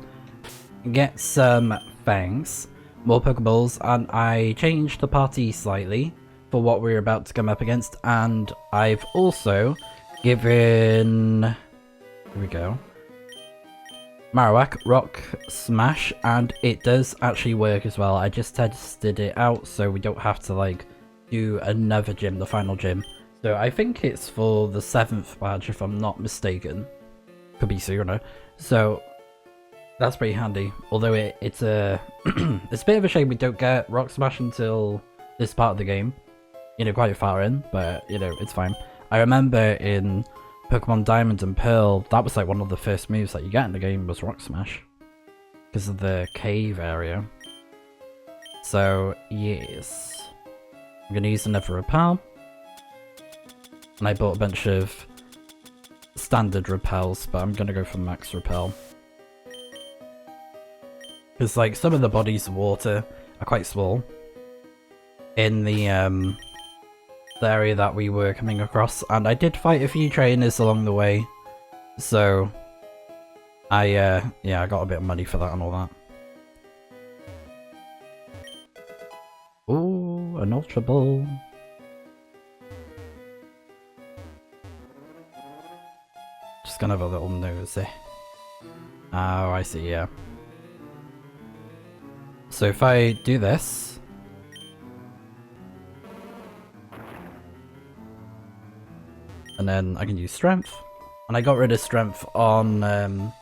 get some fangs, more Pokeballs, and I changed the party slightly for what we were about to come up against, and I've also given... Here we go. Marowak Rock Smash, and it does actually work as well. I just tested it out so we don't have to like do another gym, the final gym. So I think it's for the 7th badge if I'm not mistaken. Could be sooner. So that's pretty handy. Although it's a it's a bit of a shame we don't get Rock Smash until this part of the game. You know, quite far in, but you know, it's fine. I remember in Pokemon Diamond and Pearl, that was like one of the first moves that you get in the game was Rock Smash. Because of the cave area. So, yes. I'm going to use another Repel. And I bought a bunch of standard Repels, but I'm going to go for Max Repel. Because like some of the bodies of water are quite small. In the area that we were coming across, and I did fight a few trainers along the way, so I got a bit of money for that and all that. Ooh, an Ultra Ball. Just gonna have a little nosy. Oh, I see, yeah. So if I do this, and then I can use Strength. And I got rid of Strength on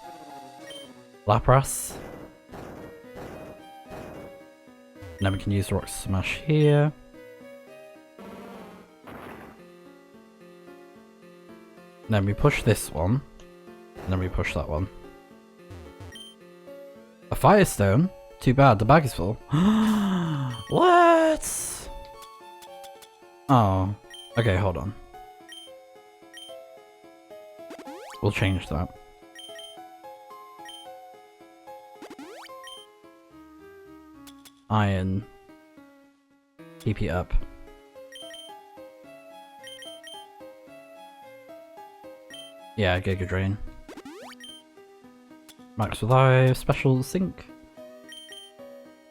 Lapras. And then we can use Rock Smash here. And then we push this one. And then we push that one. A Firestone? Too bad, the bag is full. What? Oh. Okay, hold on. We'll change that. Iron. TP up. Yeah, Giga Drain. Max Revive, Special Zinc.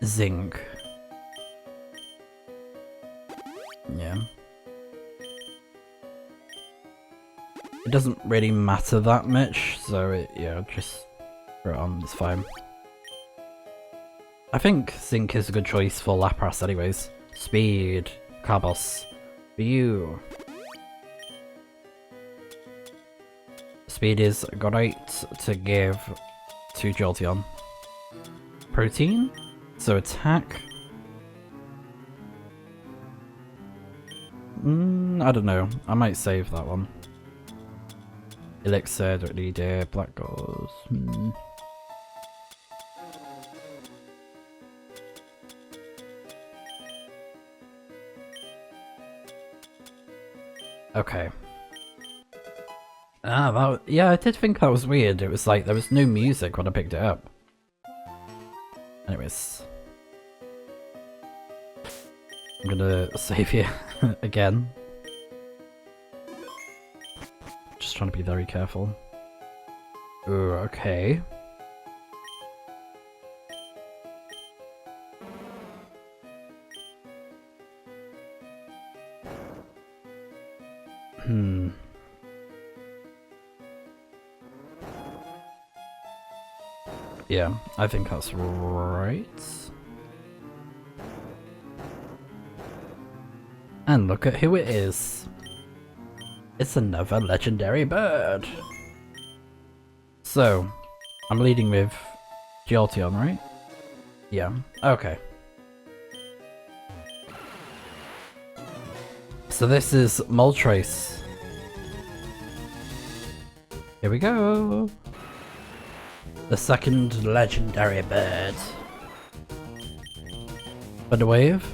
Zinc. Yeah. It doesn't really matter that much, so yeah, just throw it on, it's fine. I think Zinc is a good choice for Lapras anyways. Speed, Carbos, for you. Speed is great to give to Jolteon. Protein, so attack. I don't know, I might save that one. Elixir, don't need it. Black Gauze. Okay. Yeah, I did think that was weird. It was like there was no music when I picked it up. Anyways. I'm gonna save you again. Just trying to be very careful. Ooh, okay. Yeah, I think that's right. And look at who it is. It's another legendary bird. So, I'm leading with Jolteon, right? Yeah, okay. So this is MOLTRES. Here we go. The second legendary bird. Thunder Wave.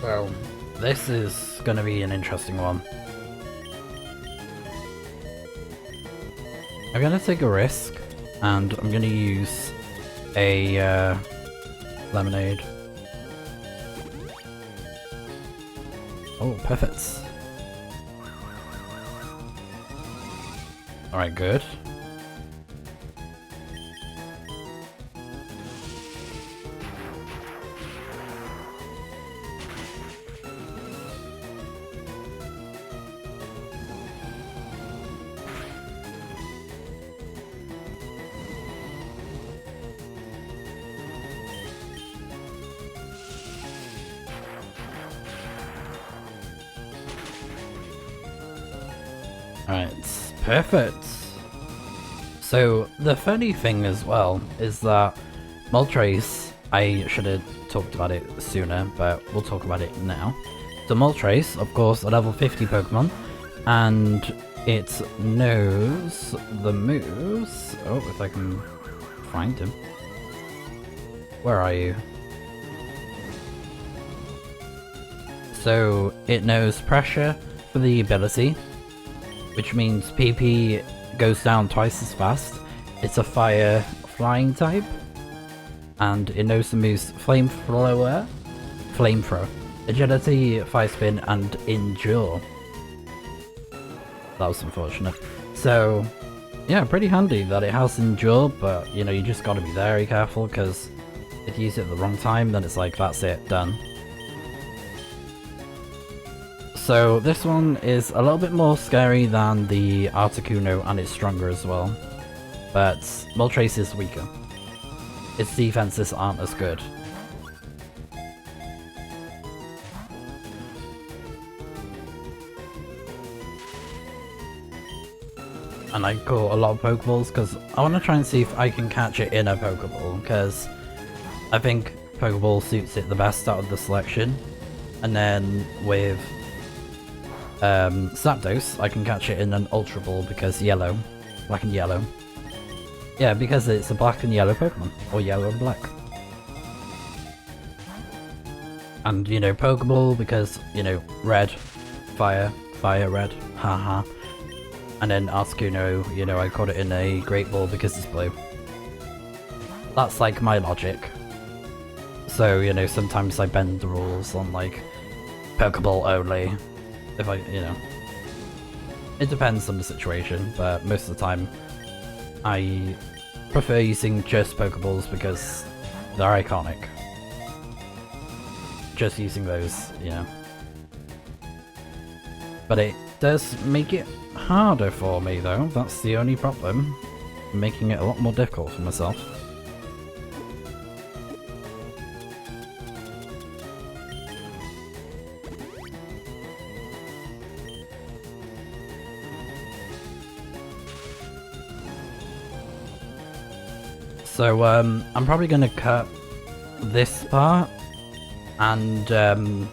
Well, this is gonna be an interesting one. I'm gonna take a risk, and I'm gonna use a lemonade. Oh, perfect. Alright, good. Alright, perfect. So, the funny thing as well is that MOLTRES, I should have talked about it sooner, but we'll talk about it now. So MOLTRES, of course, a level 50 Pokemon, and it knows the moves. Oh, if I can find him. Where are you? So, it knows Pressure for the ability, which means PP goes down twice as fast. It's a fire flying type, and it knows the moves Flamethrower, Agility, Fire Spin, and Endure. That was unfortunate. So, yeah, pretty handy that it has Endure, but you know, you just gotta be very careful because if you use it at the wrong time, then it's like, that's it, done. So this one is a little bit more scary than the Articuno, and it's stronger as well. But MOLTRES is weaker. Its defenses aren't as good. And I caught a lot of Pokeballs because I want to try and see if I can catch it in a Pokeball, because I think Pokeball suits it the best out of the selection. And then with ZAPDOS, I can catch it in an Ultra Ball because yellow. Black and yellow. Yeah, because it's a black and yellow Pokemon. Or yellow and black. And, you know, Pokeball because, you know, red, fire, red, haha. And then Articuno, you know, I caught it in a Great Ball because it's blue. That's like my logic. So, you know, sometimes I bend the rules on like Pokeball only. If I, you know, it depends on the situation, but most of the time I prefer using just Pokeballs because they're iconic. Just using those, you know. But it does make it harder for me though, that's the only problem. Making it a lot more difficult for myself. So I'm probably going to cut this part, and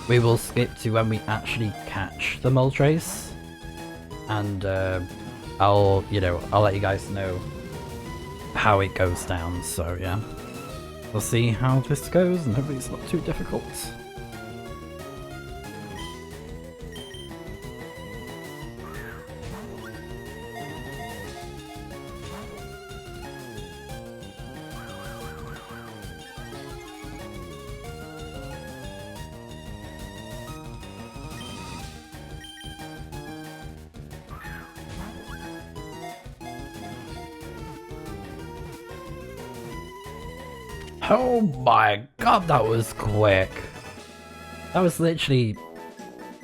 we will skip to when we actually catch the MOLTRES, and I'll let you guys know how it goes down. So yeah, we'll see how this goes, and hopefully it's not too difficult. Oh my god, that was quick. That was literally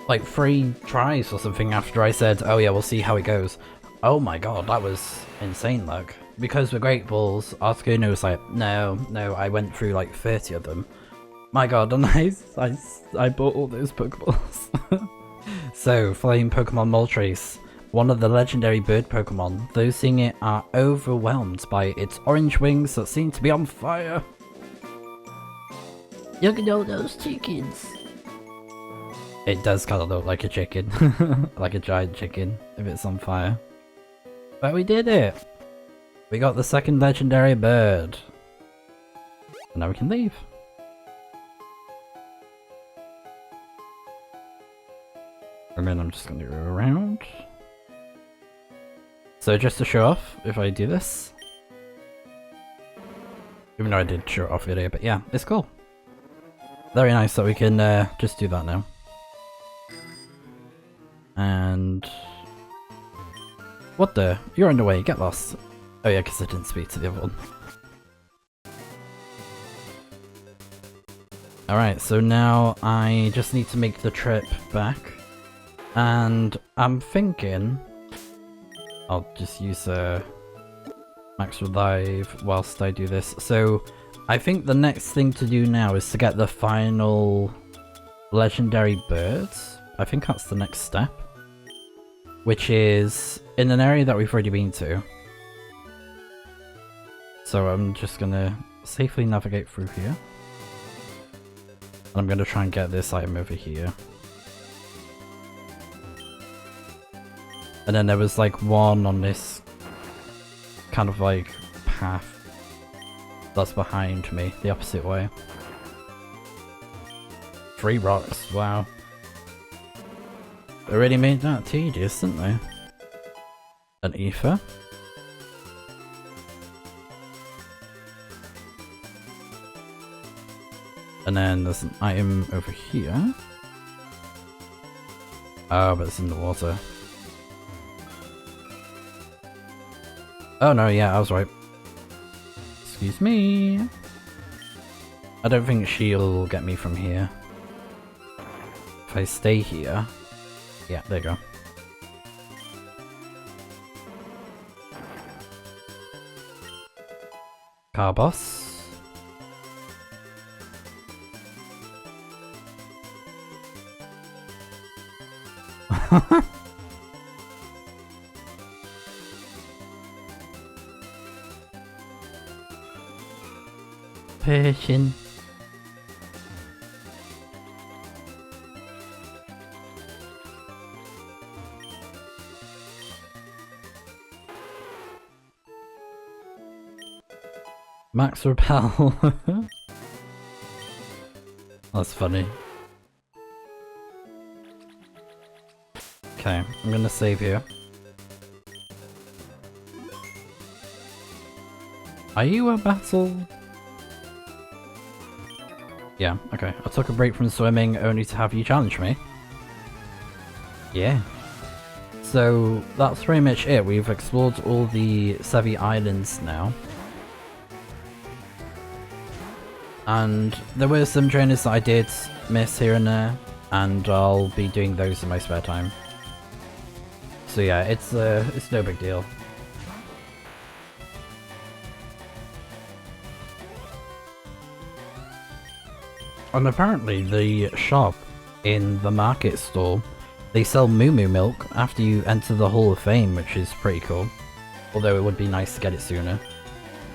like 3 tries or something after I said, oh yeah, we'll see how it goes. Oh my god, that was insane luck. Because with Great Balls, Articuno was like, no, I went through like 30 of them. My god, and I bought all those Pokeballs. So, Flame Pokemon Moltres. One of the legendary bird Pokemon. Those seeing it are overwhelmed by its orange wings that seem to be on fire. Look at all those chickens. It does kind of look like a chicken. Like a giant chicken, if it's on fire. But we did it! We got the second legendary bird. And now we can leave. And then I'm just gonna go around. So just to show off, if I do this. Even though I did show it off earlier, but yeah, it's cool. Very nice that we can just do that now. And... What the? You're in the way, get lost. Oh yeah, because I didn't speak to the other one. Alright, so now I just need to make the trip back. And I'm thinking... I'll just use Max Revive whilst I do this. So I think the next thing to do now is to get the final legendary birds. I think that's the next step. Which is in an area that we've already been to. So I'm just gonna safely navigate through here. And I'm gonna try and get this item over here. And then there was like one on this kind of like path that's behind me, the opposite way. 3 rocks, wow. They really made that tedious, didn't they? An ether. And then there's an item over here. Oh, but it's in the water. Oh no, yeah, I was right. Excuse me. I don't think she'll get me from here. If I stay here... Yeah, there you go. Car boss. Persian. Max Repel. That's funny. Okay, I'm gonna save here. Are you a battle? Yeah, okay. I took a break from swimming only to have you challenge me. Yeah. So that's pretty much it. We've explored all the Sevi Islands now. And there were some trainers that I did miss here and there, and I'll be doing those in my spare time. So yeah, it's no big deal. And apparently the shop in the market stall, they sell Moo Moo milk after you enter the Hall of Fame, which is pretty cool. Although it would be nice to get it sooner.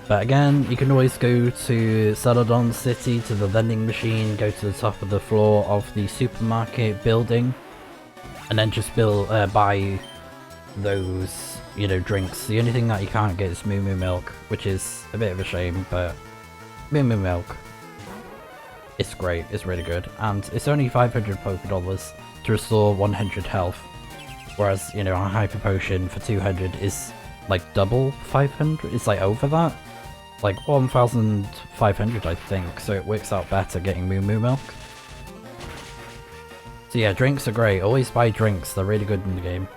But again, you can always go to Celadon City to the vending machine, go to the top of the floor of the supermarket building, and then just buy those, you know, drinks. The only thing that you can't get is Moo Moo milk, which is a bit of a shame, but Moo Moo milk. It's great, it's really good, and it's only 500 Pokédollars to restore 100 health, whereas, you know, a Hyper Potion for 200 is like double 500, it's like over that, like 1,500 I think, so it works out better getting Moo Moo milk. So yeah, drinks are great, always buy drinks, they're really good in the game.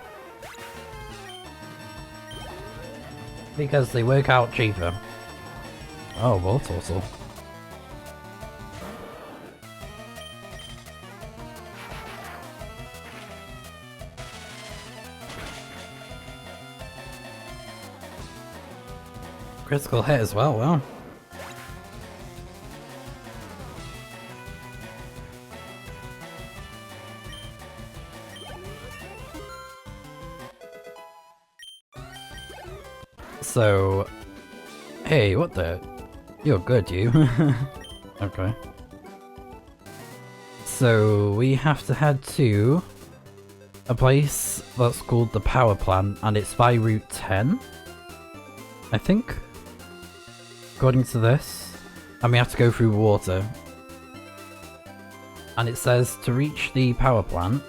Because they work out cheaper. Oh, well, Tortle. Critical hit as well, wow. So, hey, what the? You're good, you. Okay. So, we have to head to a place that's called the Power Plant, and it's by Route 10, I think. According to this, and we have to go through water. And it says to reach the power plant,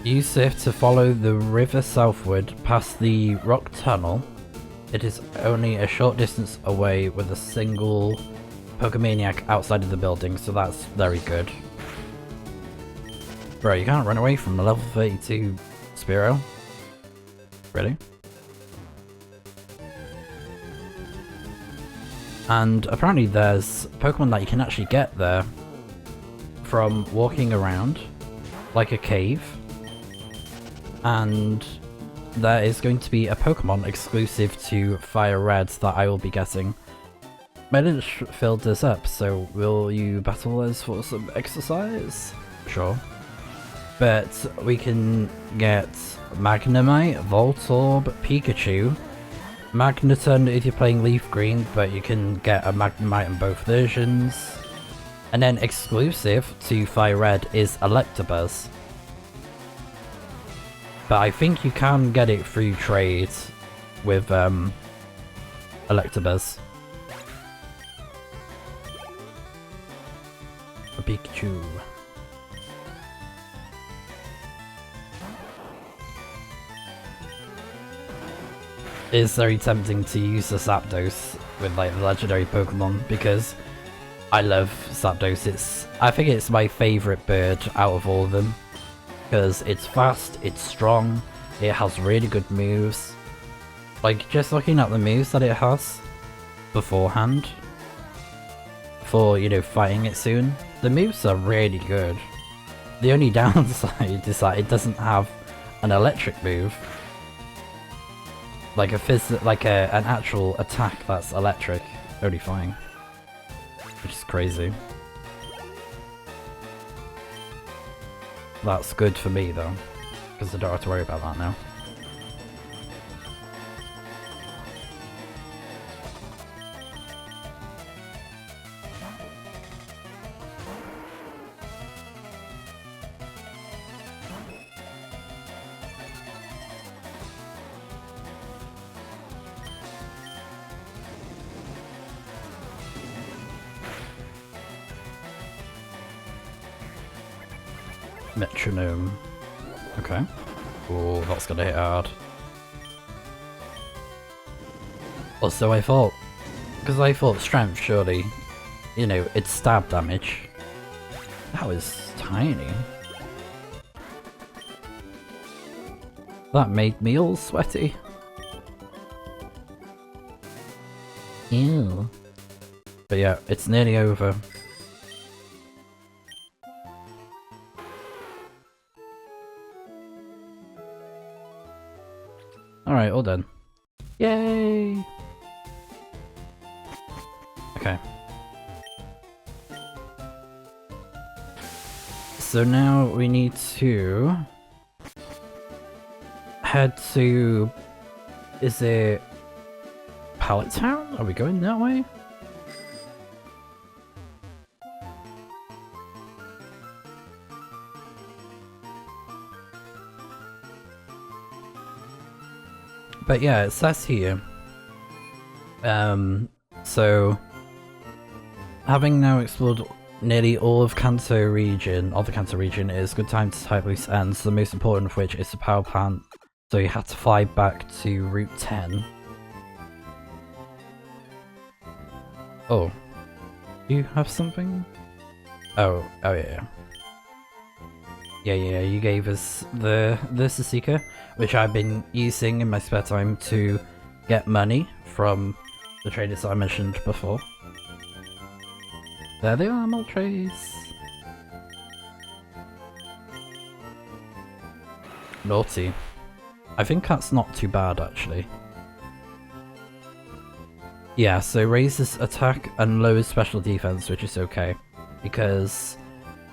Use Shift to follow the river southward past the rock tunnel. It is only a short distance away with a single Pokemaniac outside of the building, so that's very good. Bro, you can't run away from a level 32 Spearow? Really? And apparently there's Pokemon that you can actually get there from walking around, like a cave. And there is going to be a Pokemon exclusive to FireRed that I will be getting. My lunch filled this up, so will you battle us for some exercise? Sure. But we can get Magnemite, Voltorb, Pikachu, Magneton if you're playing Leaf Green, but you can get a Magnemite in both versions. And then exclusive to FireRed is Electabuzz. But I think you can get it through trade with Electabuzz. A Pikachu. It's very tempting to use the ZAPDOS with like the legendary Pokemon because I love ZAPDOS. I think it's my favourite bird out of all of them because it's fast, it's strong, it has really good moves. Like just looking at the moves that it has beforehand for, you know, fighting it soon, the moves are really good. The only downside is that it doesn't have an electric move. Like an actual attack that's electric, only flying. Which is crazy. That's good for me though, because I don't have to worry about that now. Metronome. Okay. Oh, that's gonna hit hard. Or so I thought. Because I thought strength, surely. You know, it's stab damage. That was tiny. That made me all sweaty. Ew. But yeah, it's nearly over. Alright, all done. Yay! Okay. So now we need to head to... Is it Pallet Town? Are we going that way? But yeah, it says here, so having now explored nearly all of Kanto region, it is a good time to type loose ends, the most important of which is the power plant, so you have to fly back to Route 10. Oh, you have something? Oh yeah. Yeah, you gave us the Sasika, which I've been using in my spare time to get money from the traders I mentioned before. There they are, MOLTRES! Naughty. I think that's not too bad, actually. Yeah, so raises attack and lowers special defense, which is okay, because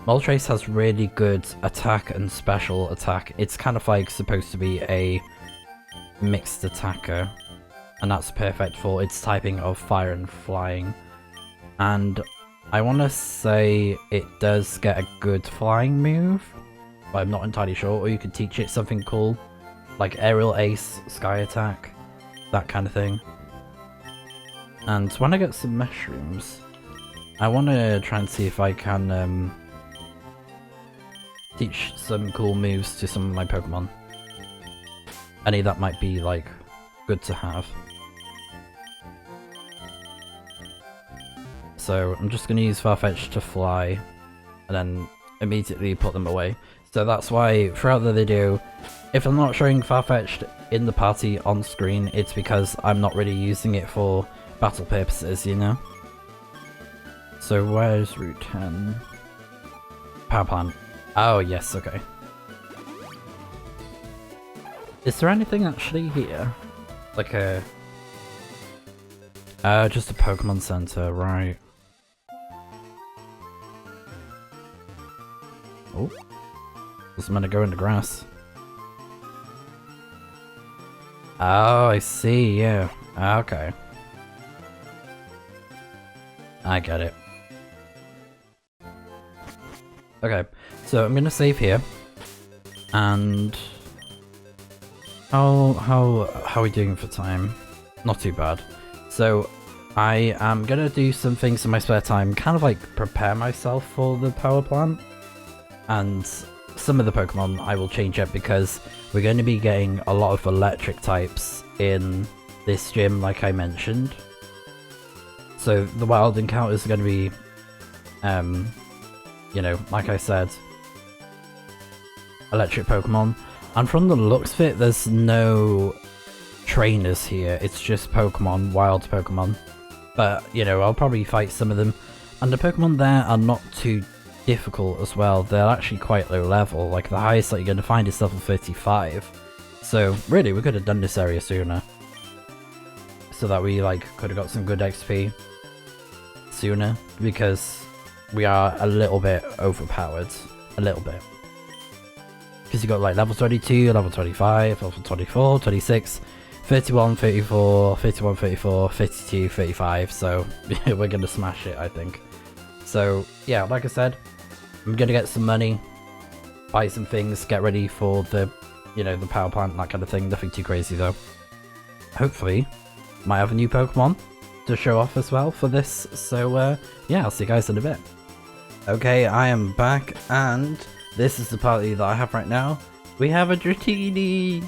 MOLTRES has really good attack and special attack. It's kind of like supposed to be a mixed attacker, and that's perfect for its typing of fire and flying. And I want to say it does get a good flying move, but I'm not entirely sure. Or you could teach it something cool, like Aerial Ace, Sky Attack, that kind of thing. And when I get some mushrooms, I want to try and see if I can teach some cool moves to some of my Pokemon. Any that might be, like, good to have. So I'm just going to use Farfetch to fly, and then immediately put them away. So that's why throughout the video, if I'm not showing Farfetch'd in the party on screen, it's because I'm not really using it for battle purposes, you know? So where's Route 10? Power plant. Oh yes, okay. Is there anything actually here? Like a... just a Pokemon Center, right. Oh. Was meant to go into grass. Oh, I see, yeah. Okay. I get it. Okay, so I'm gonna save here. And... How are we doing for time? Not too bad. So, I am gonna do some things in my spare time, kind of like prepare myself for the power plant. And some of the Pokemon I will change up because we're going to be getting a lot of electric types in this gym, like I mentioned. So the wild encounters are going to be, you know, like I said, electric Pokemon. And from the looks of it, there's no trainers here. It's just Pokemon, wild Pokemon. But, you know, I'll probably fight some of them. And the Pokemon there are not too difficult as well. They're actually quite low level. Like, the highest that you're going to find is level 35. So, really, we could have done this area sooner. So that we, like, could have got some good XP sooner. Because we are a little bit overpowered. A little bit. Because you got, like, level 22, level 25, level 24, 26... 31, 34, 51, 34, 52, 35, so we're gonna smash it, I think. So, yeah, like I said, I'm gonna get some money, buy some things, get ready for the, you know, the power plant, that kind of thing. Nothing too crazy, though. Hopefully, might have a new Pokemon to show off as well for this, so, yeah, I'll see you guys in a bit. Okay, I am back, and this is the party that I have right now. We have a Dratini!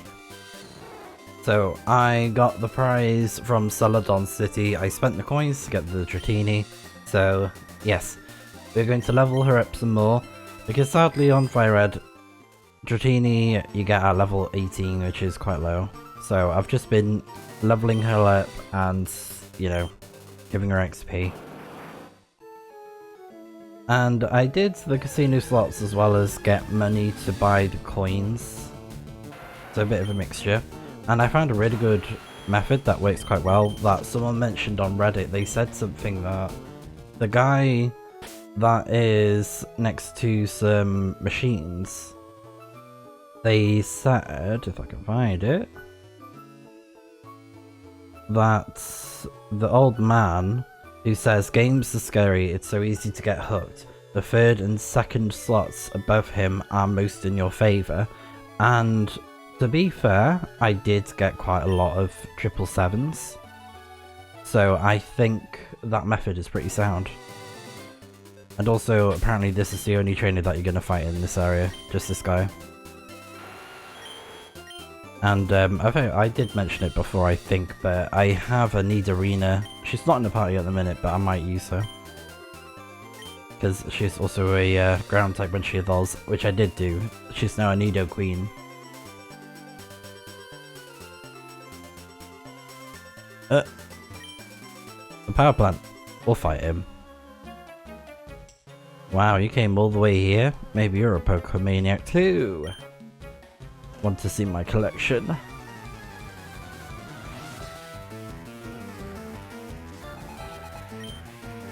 So, I got the prize from Celadon City. I spent the coins to get the Dratini. So, yes, we're going to level her up some more. Because sadly on FireRed, Dratini you get at level 18, which is quite low. So, I've just been leveling her up and, you know, giving her XP. And I did the casino slots as well as get money to buy the coins. So, a bit of a mixture. And I found a really good method that works quite well that someone mentioned on Reddit. They said something that the guy that is next to some machines, they said, if I can find it, that the old man who says games are scary, it's so easy to get hooked. The third and second slots above him are most in your favour, and to be fair, I did get quite a lot of 777s, so I think that method is pretty sound. And also, apparently this is the only trainer that you're going to fight in this area, just this guy. And I did mention it before, I think, but I have a Nidorina. She's not in the party at the minute, but I might use her. Because she's also a ground type when she evolves, which I did do. She's now a Nido Queen. The power plant. We'll fight him. Wow, you came all the way here? Maybe you're a Pokemaniac too. Want to see my collection?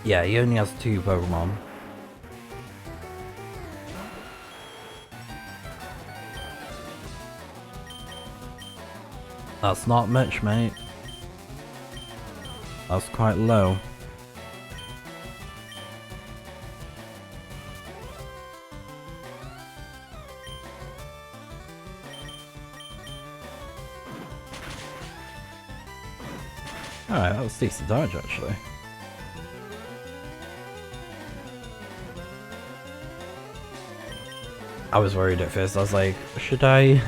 Yeah, he only has 2 Pokemon. That's not much, mate. That's quite low. Alright, that was decent dodge actually. I was worried at first, I was like, should I?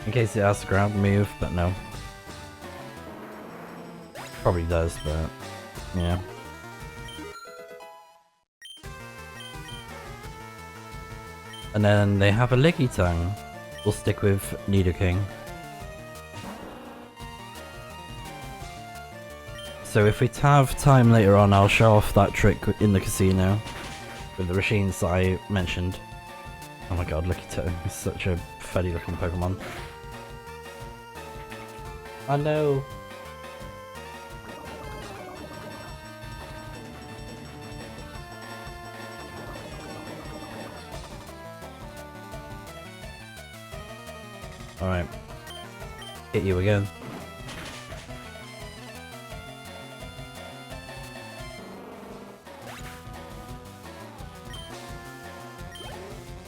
In case it has the ground move, but no. Probably does, but yeah. And then they have a Licky Tongue. We'll stick with Nidoking. So if we have time later on, I'll show off that trick in the casino with the machines that I mentioned. Oh my god, Licky Tongue is such a funny looking Pokemon. I know. Alright. Hit you again.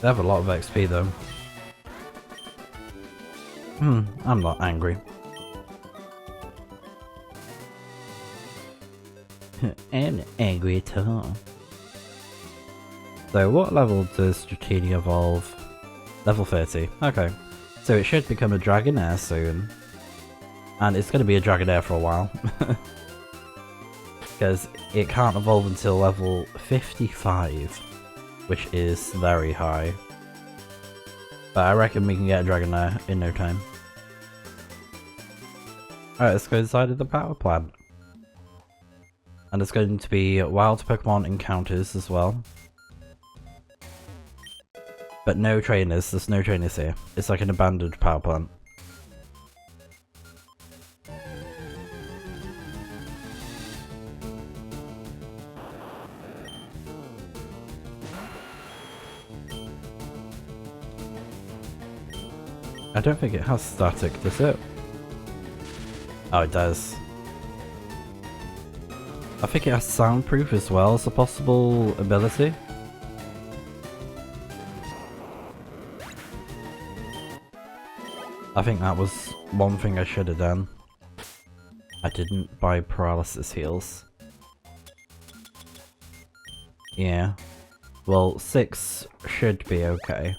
They have a lot of XP though. I'm not angry. I'm not angry at all. So what level does Dratini evolve? Level 30. Okay. So it should become a Dragonair soon. And it's going to be a Dragonair for a while. Because it can't evolve until level 55. Which is very high. But I reckon we can get a Dragonair in no time. Alright, let's go inside of the power plant. And there's going to be wild Pokemon encounters as well. But no trainers, there's no trainers here. It's like an abandoned power plant. I don't think it has static, does it? Oh, it does. I think it has soundproof as well as a possible ability. I think that was one thing I should have done. I didn't buy paralysis heals. Yeah. Well, 6 should be okay.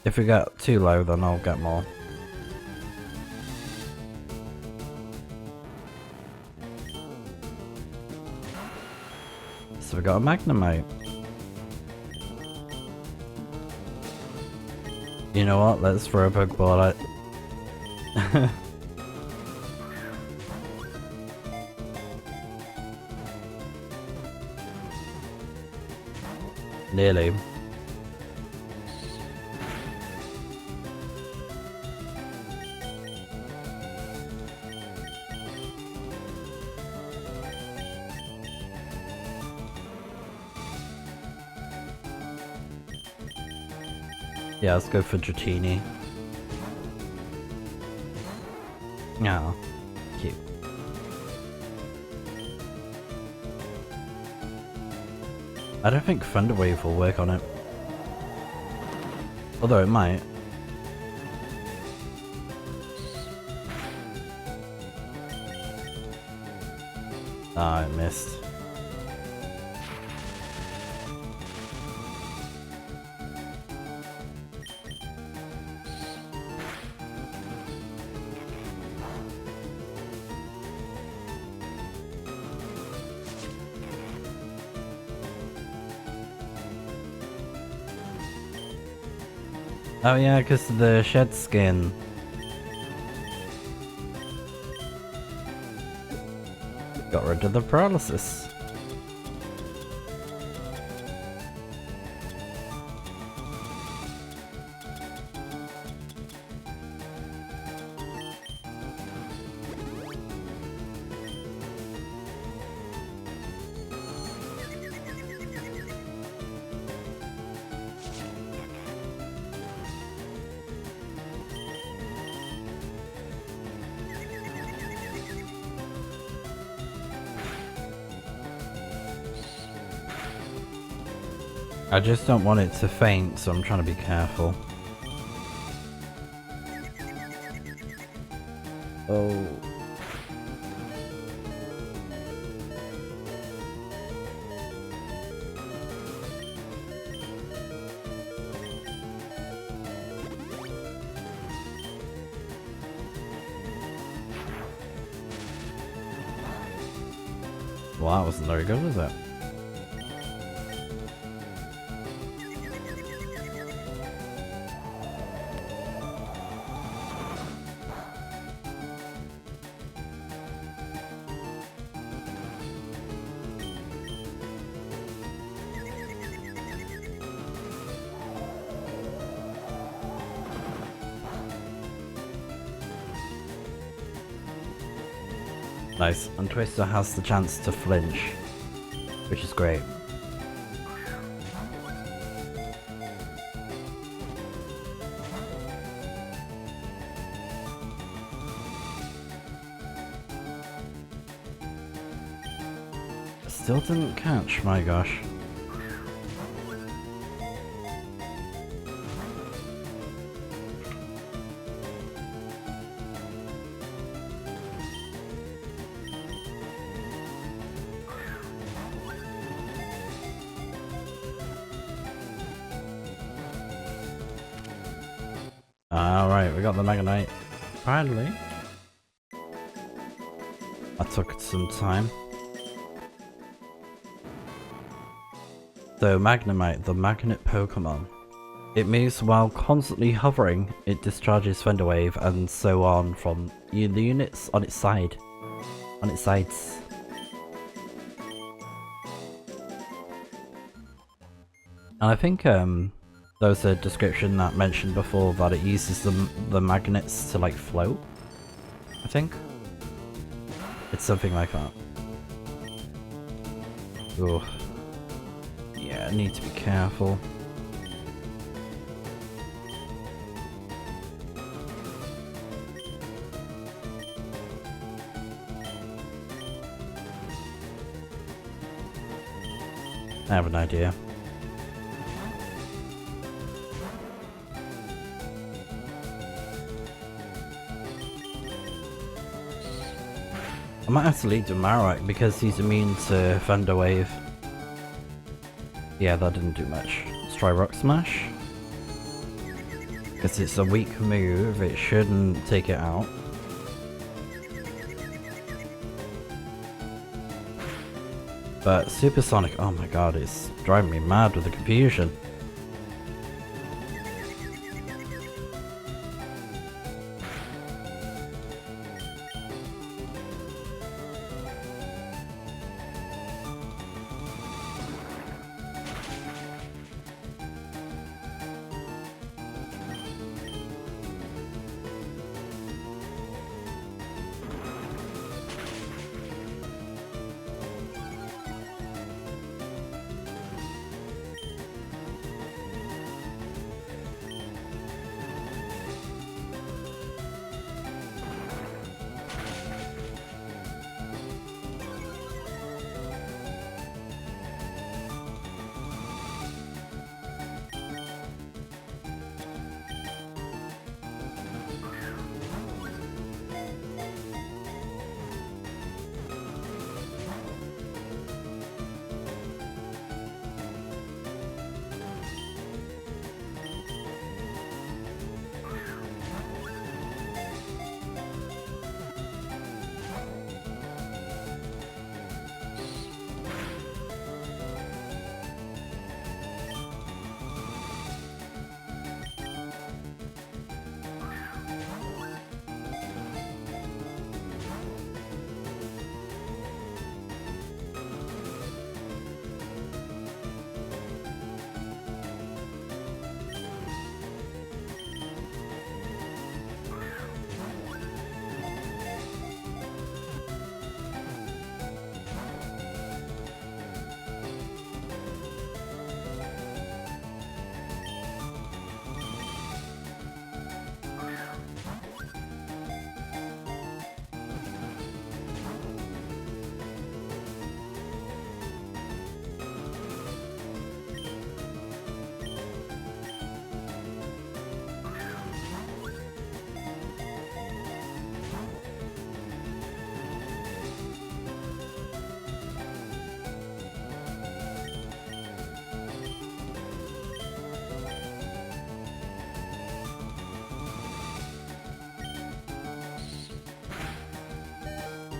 If we get too low, then I'll get more. So we got a Magnemite. You know what? Let's throw a Pokeball at. Nearly. Yeah, let's go for Dratini. Yeah, cute. I don't think Thunder Wave will work on it. Although it might. Ah, I missed. Oh yeah, because of the shed skin. Got rid of the paralysis. I just don't want it to faint, so I'm trying to be careful. Oh. Well, that wasn't very good, was it? Nice, and Twister has the chance to flinch, which is great. Still didn't catch, my gosh. Alright, we got the Magnite. Finally. That took some time. So Magnemite, the magnet Pokemon. It moves while constantly hovering, it discharges Thunder Wave and so on from the units on its side. On its sides. And I think there was a description that mentioned before that it uses the magnets to like float. I think. It's something like that. Ugh. Yeah, I need to be careful. I have an idea. I might have to lead to Marowak because he's immune to Thunder Wave. Yeah, that didn't do much. Let's try Rock Smash. Because it's a weak move, it shouldn't take it out. But Supersonic, oh my god, it's driving me mad with the confusion.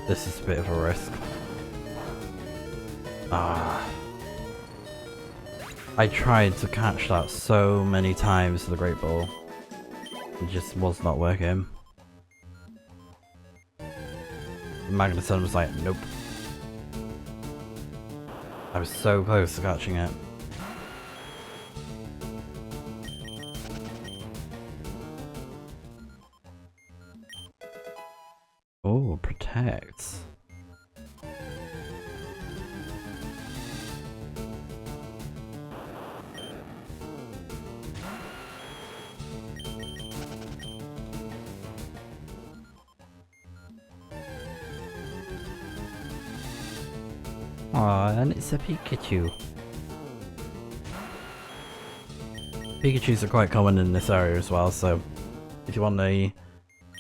This is a bit of a risk. Ah. I tried to catch that so many times with the Great Ball. It just was not working. Magneton was like, nope. I was so close to catching it. Oh, protect. Aw, and it's a Pikachu. Pikachus are quite common in this area as well, so if you want a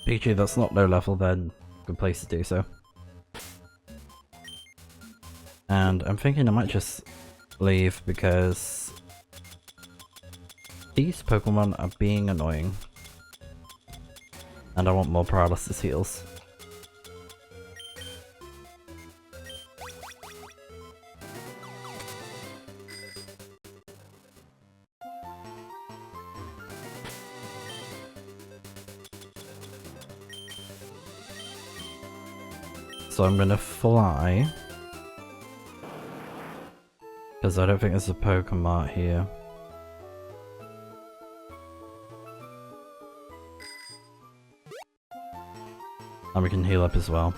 Pikachu that's not low level, then good place to do so. And I'm thinking I might just leave because these Pokemon are being annoying. And I want more paralysis heals. So I'm gonna fly. Because I don't think there's a Pokemon here. And we can heal up as well.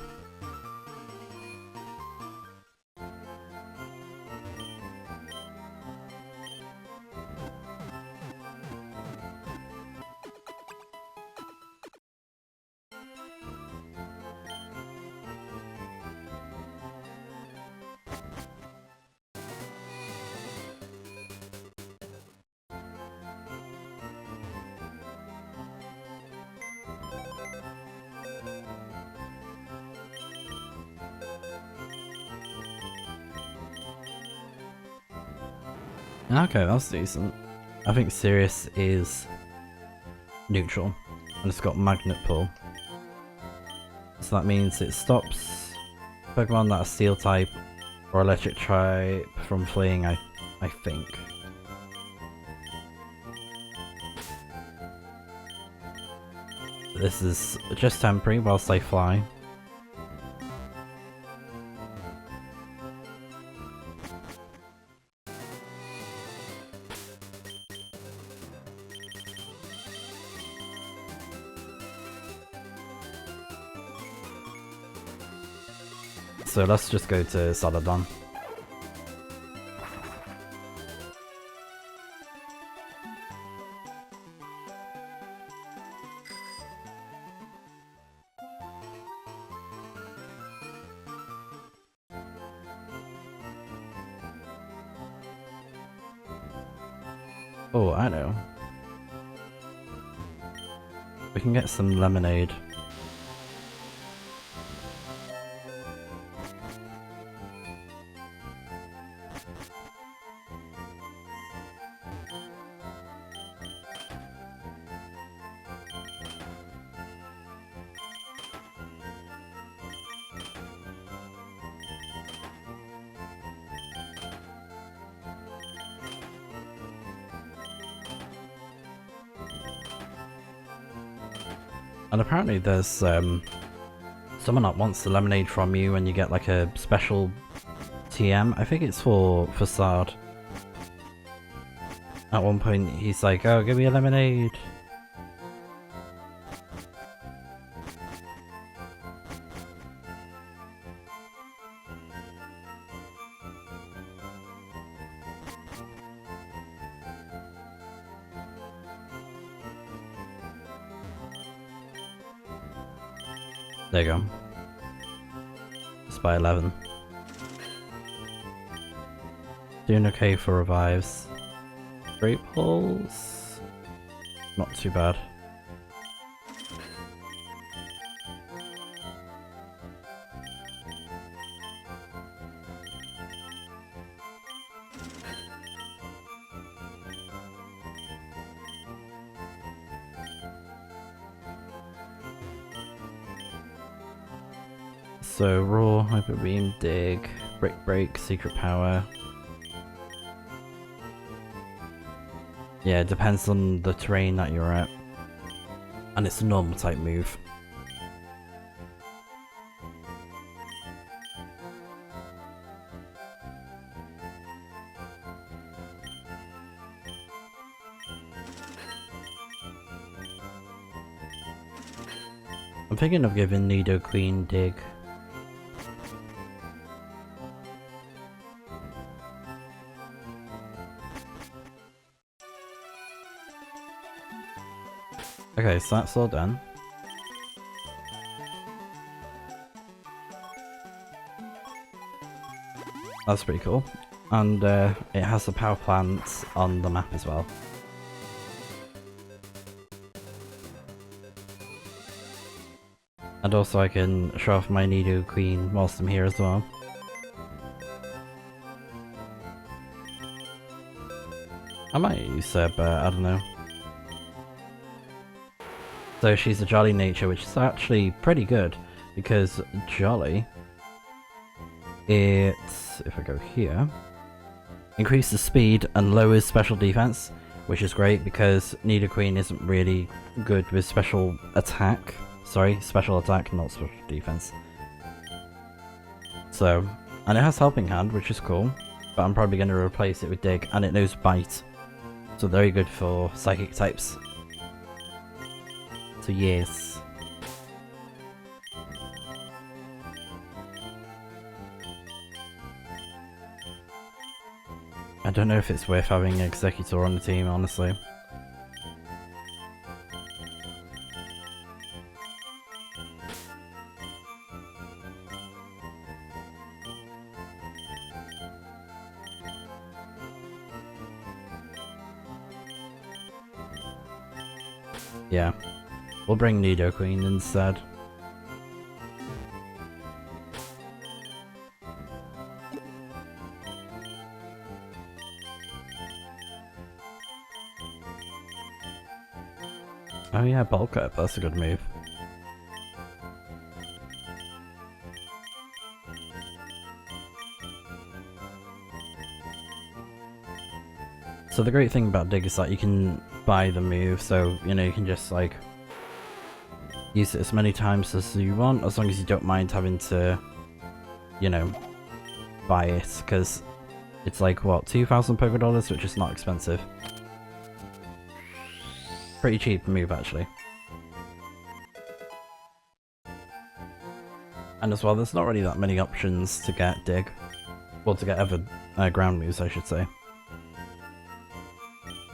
Okay, that's decent. I think Sirius is neutral, and it's got Magnet Pull. So that means it stops Pokemon that are Steel type or Electric type from fleeing, I think. This is just temporary whilst I fly. So let's just go to Saladon. Oh, I know. We can get some lemonade. And apparently there's someone that wants the lemonade from you and you get like a special TM. I think it's for Facade. At one point he's like, oh, give me a lemonade. There you go. It's by 11. Doing okay for revives. Great Balls. Not too bad. So raw, hyper beam, dig. Brick Break, Secret Power. Yeah, it depends on the terrain that you're at. And it's a normal type move. I'm thinking of giving Nidoqueen Dig. Okay, so that's all done. That's pretty cool. And it has the power plant on the map as well. And also I can show off my Nidoqueen whilst I'm here as well. I might use her, but I don't know. So she's a Jolly nature, which is actually pretty good, because Jolly, if I go here, increases speed and lowers special defense, which is great because Nidoqueen isn't really good with special attack. Sorry, special attack, not special defense. So, and it has Helping Hand, which is cool, but I'm probably going to replace it with Dig, and it knows Bite. So very good for psychic types. So yes. I don't know if it's worth having Executor on the team, honestly. Yeah, we'll bring Nidoqueen instead. Oh yeah, bulk up, that's a good move. So the great thing about Dig is that you can buy the move, so you know you can just like use it as many times as you want, as long as you don't mind having to, you know, buy it, because it's like what, 2,000 Pokédollars, which is not expensive. Pretty cheap move actually. And as well, there's not really that many options to get Dig, well, to get other ground moves, I should say.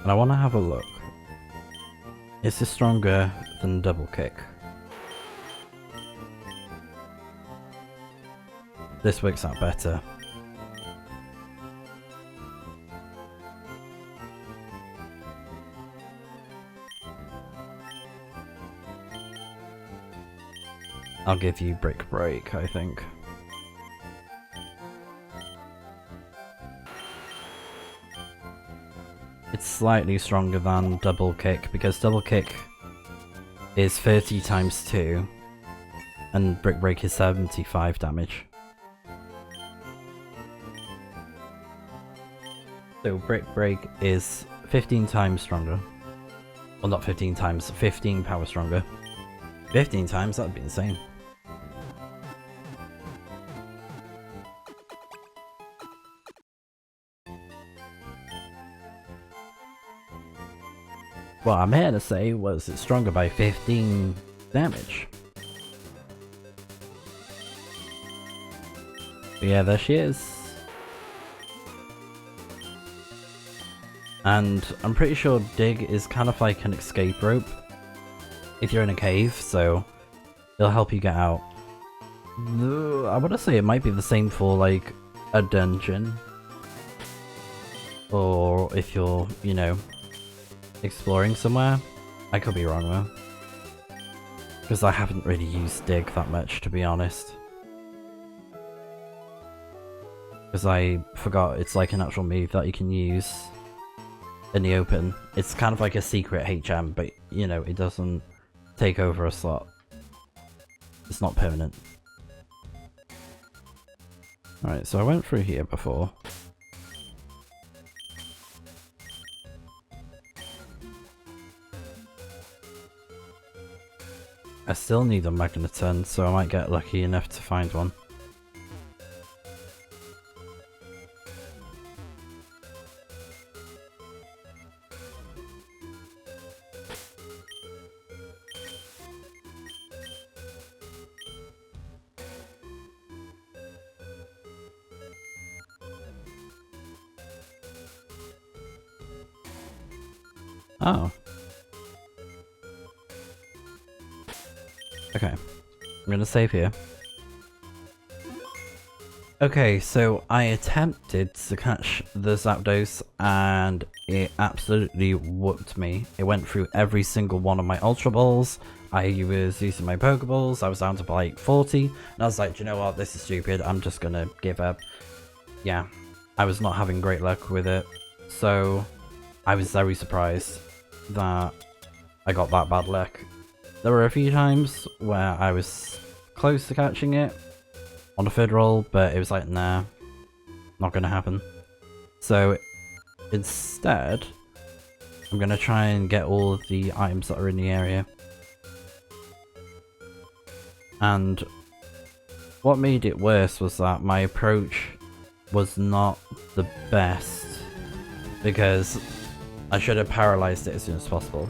And I want to have a look. Is this stronger than Double Kick? This works out better. I'll give you Brick Break, I think. It's slightly stronger than Double Kick, because Double Kick is 30 times 2, and Brick Break is 75 damage. So Brick Break is 15 times stronger. Well, not 15 times, 15 power stronger. 15 times? That'd be insane. What I'm here to say was it's stronger by 15 damage. But yeah, there she is. And I'm pretty sure Dig is kind of like an escape rope if you're in a cave, so it'll help you get out. I want to say it might be the same for like a dungeon, or if you're, you know, exploring somewhere. I could be wrong though, because I haven't really used Dig that much, to be honest, because I forgot it's like an actual move that you can use in the open. It's kind of like a secret HM, but you know, it doesn't take over a slot. It's not permanent. Alright, so I went through here before. I still need a Magneton, so I might get lucky enough to find one. Oh. Okay. I'm gonna save here. Okay, so I attempted to catch the ZAPDOS and it absolutely whooped me. It went through every single one of my Ultra Balls. I was using my Pokeballs, I was down to like 40, and I was like, do you know what, this is stupid, I'm just gonna give up. Yeah, I was not having great luck with it, so I was very surprised that I got that bad luck. There were a few times where I was close to catching it on a third roll, but it was like, nah, not gonna happen. So instead, I'm gonna try and get all of the items that are in the area. And what made it worse was that my approach was not the best, because I should have paralyzed it as soon as possible.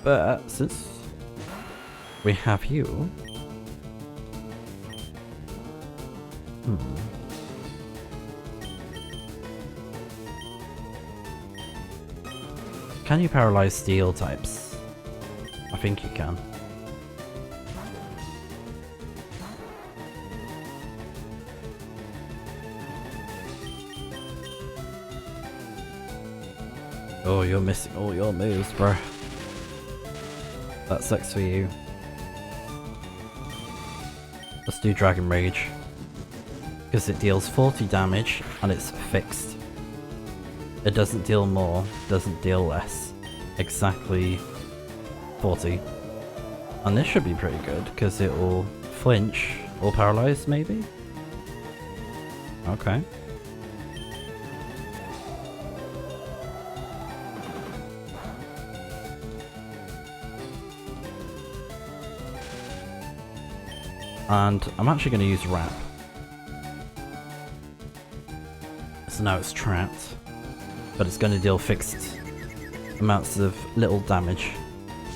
But since we have you, can you paralyze steel types? I think you can. Oh, you're missing all your moves, bro. That sucks for you. Let's do Dragon Rage. Because it deals 40 damage and it's fixed. It doesn't deal more, doesn't deal less. Exactly 40. And this should be pretty good because it will flinch or paralyze maybe? Okay. And I'm actually going to use Wrap. So now it's trapped, but it's going to deal fixed amounts of little damage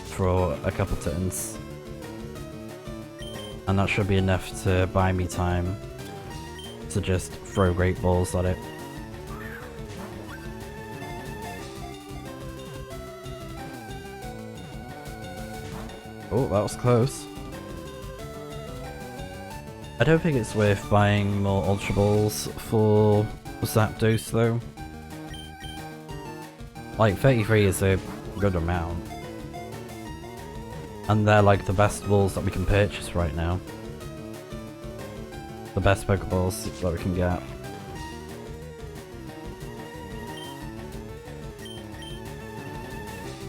for a couple turns. And that should be enough to buy me time to just throw Great Balls at it. Oh, that was close. I don't think it's worth buying more Ultra Balls for ZAPDOS though. Like 33 is a good amount. And they're like the best balls that we can purchase right now. The best Pokeballs that we can get.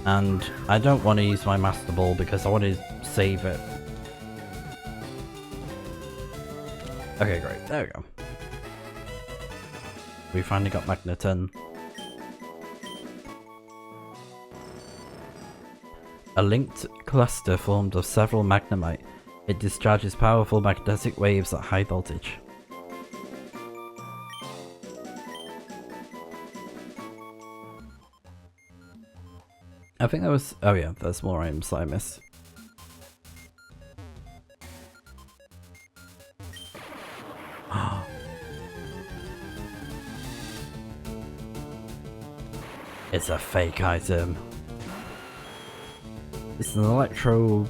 And I don't want to use my Master Ball because I want to save it. Okay, great. There we go. We finally got Magneton. A linked cluster formed of several Magnemite. It discharges powerful magnetic waves at high voltage. I think that was... oh yeah, there's more items that I missed. It's a fake item. It's an electrode.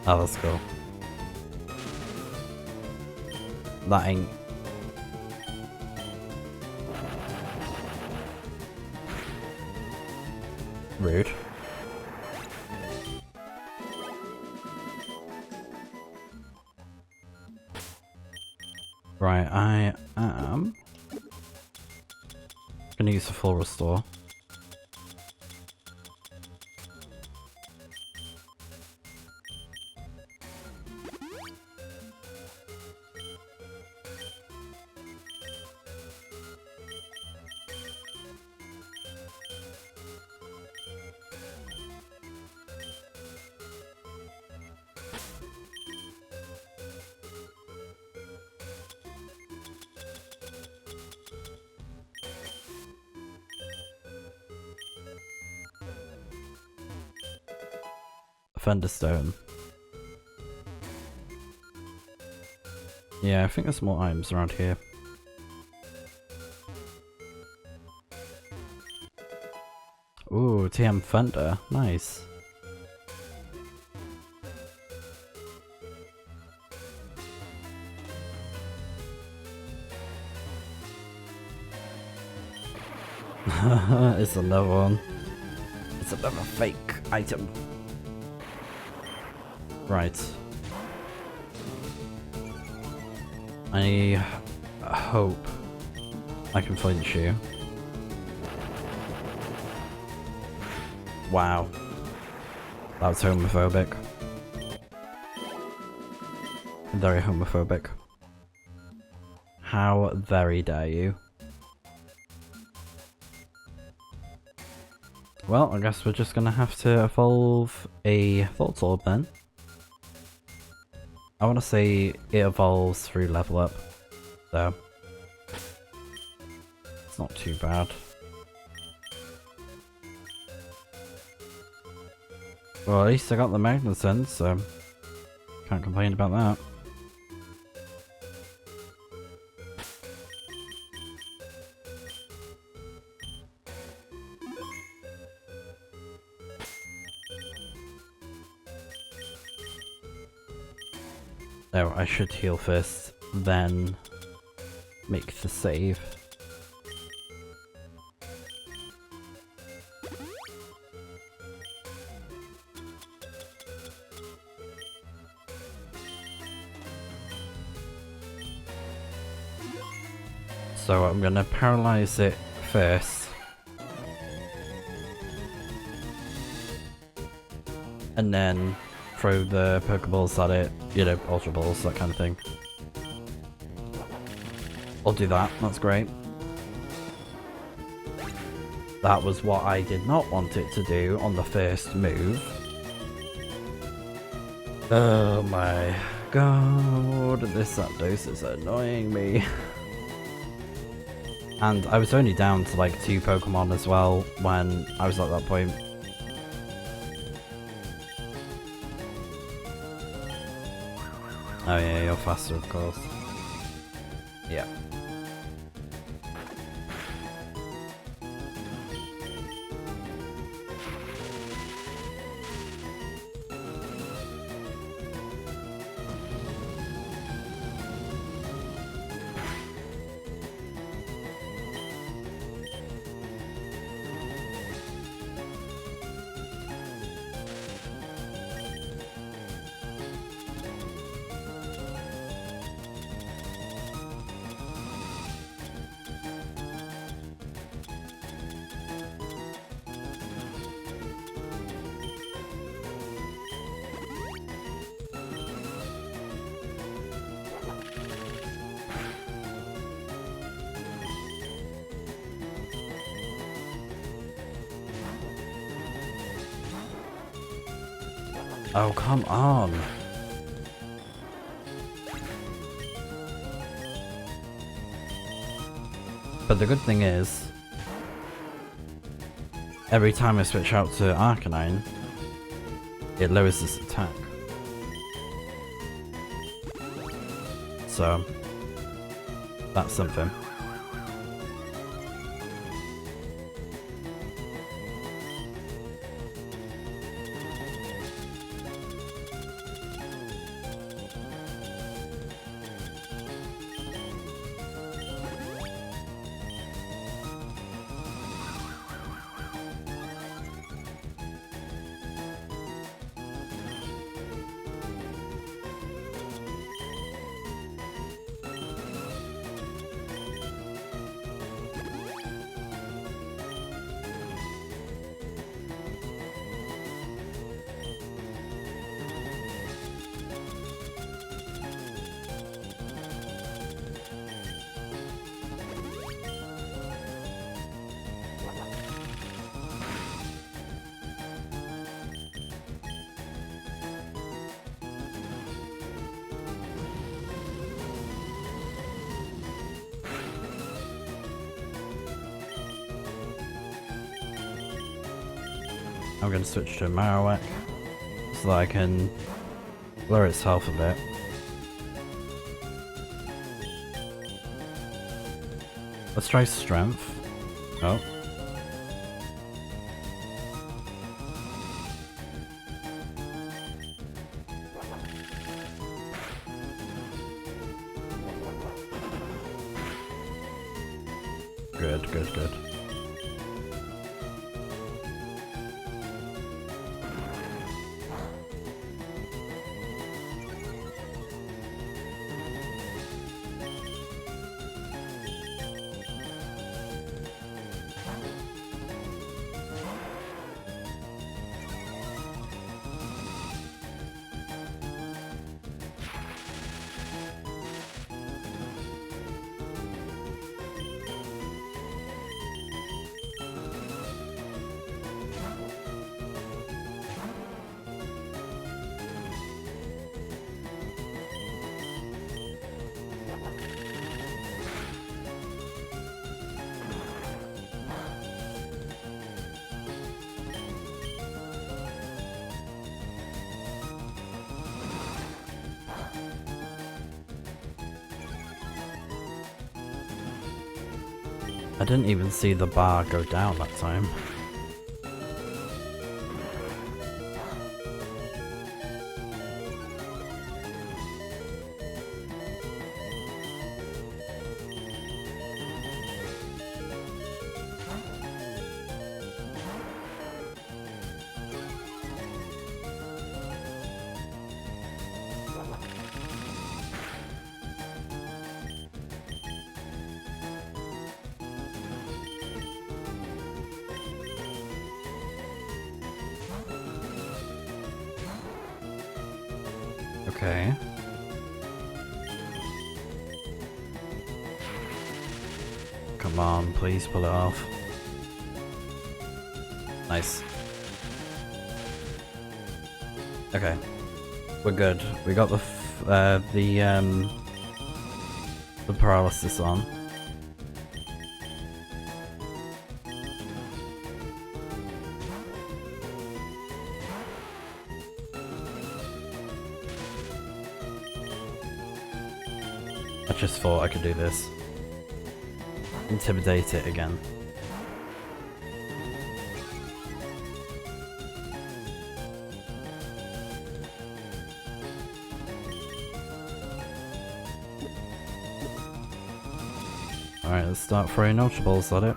Oh, that's cool. That ain't. Rude. Right, I am gonna use the full restore. Thunderstone. Yeah, I think there's more items around here. Ooh, TM Thunder. Nice. It's another one. It's another fake item. Right. I hope I can flinch you. Wow. That was homophobic. Very homophobic. How very dare you? Well, I guess we're just gonna have to evolve a Thought Orb then. I wanna say it evolves through level up, so it's not too bad. Well, at least I got the Magnuson, so can't complain about that. So I should heal first, then make the save. So I'm gonna paralyze it first. And then throw the Pokeballs at it, you know, Ultra Balls, that kind of thing. I'll do that, that's great. That was what I did not want it to do on the first move. Oh my god, this ZAPDOS is annoying me. And I was only down to like 2 Pokemon as well when I was at that point. Oh yeah, you're faster of course. Yeah. Oh, come on. But the good thing is, every time I switch out to Arcanine, it lowers this attack. So, that's something. I'm going to switch to Marowak. so that I can lower its health a bit. Let's try strength. Oh. Good, good, good. I didn't even see the bar go down that time. Okay. Come on, please pull it off. Nice. Okay. We're good. We got the paralysis on. I just thought I could do this. Intimidate it again. Alright, let's start throwing ultra balls at it.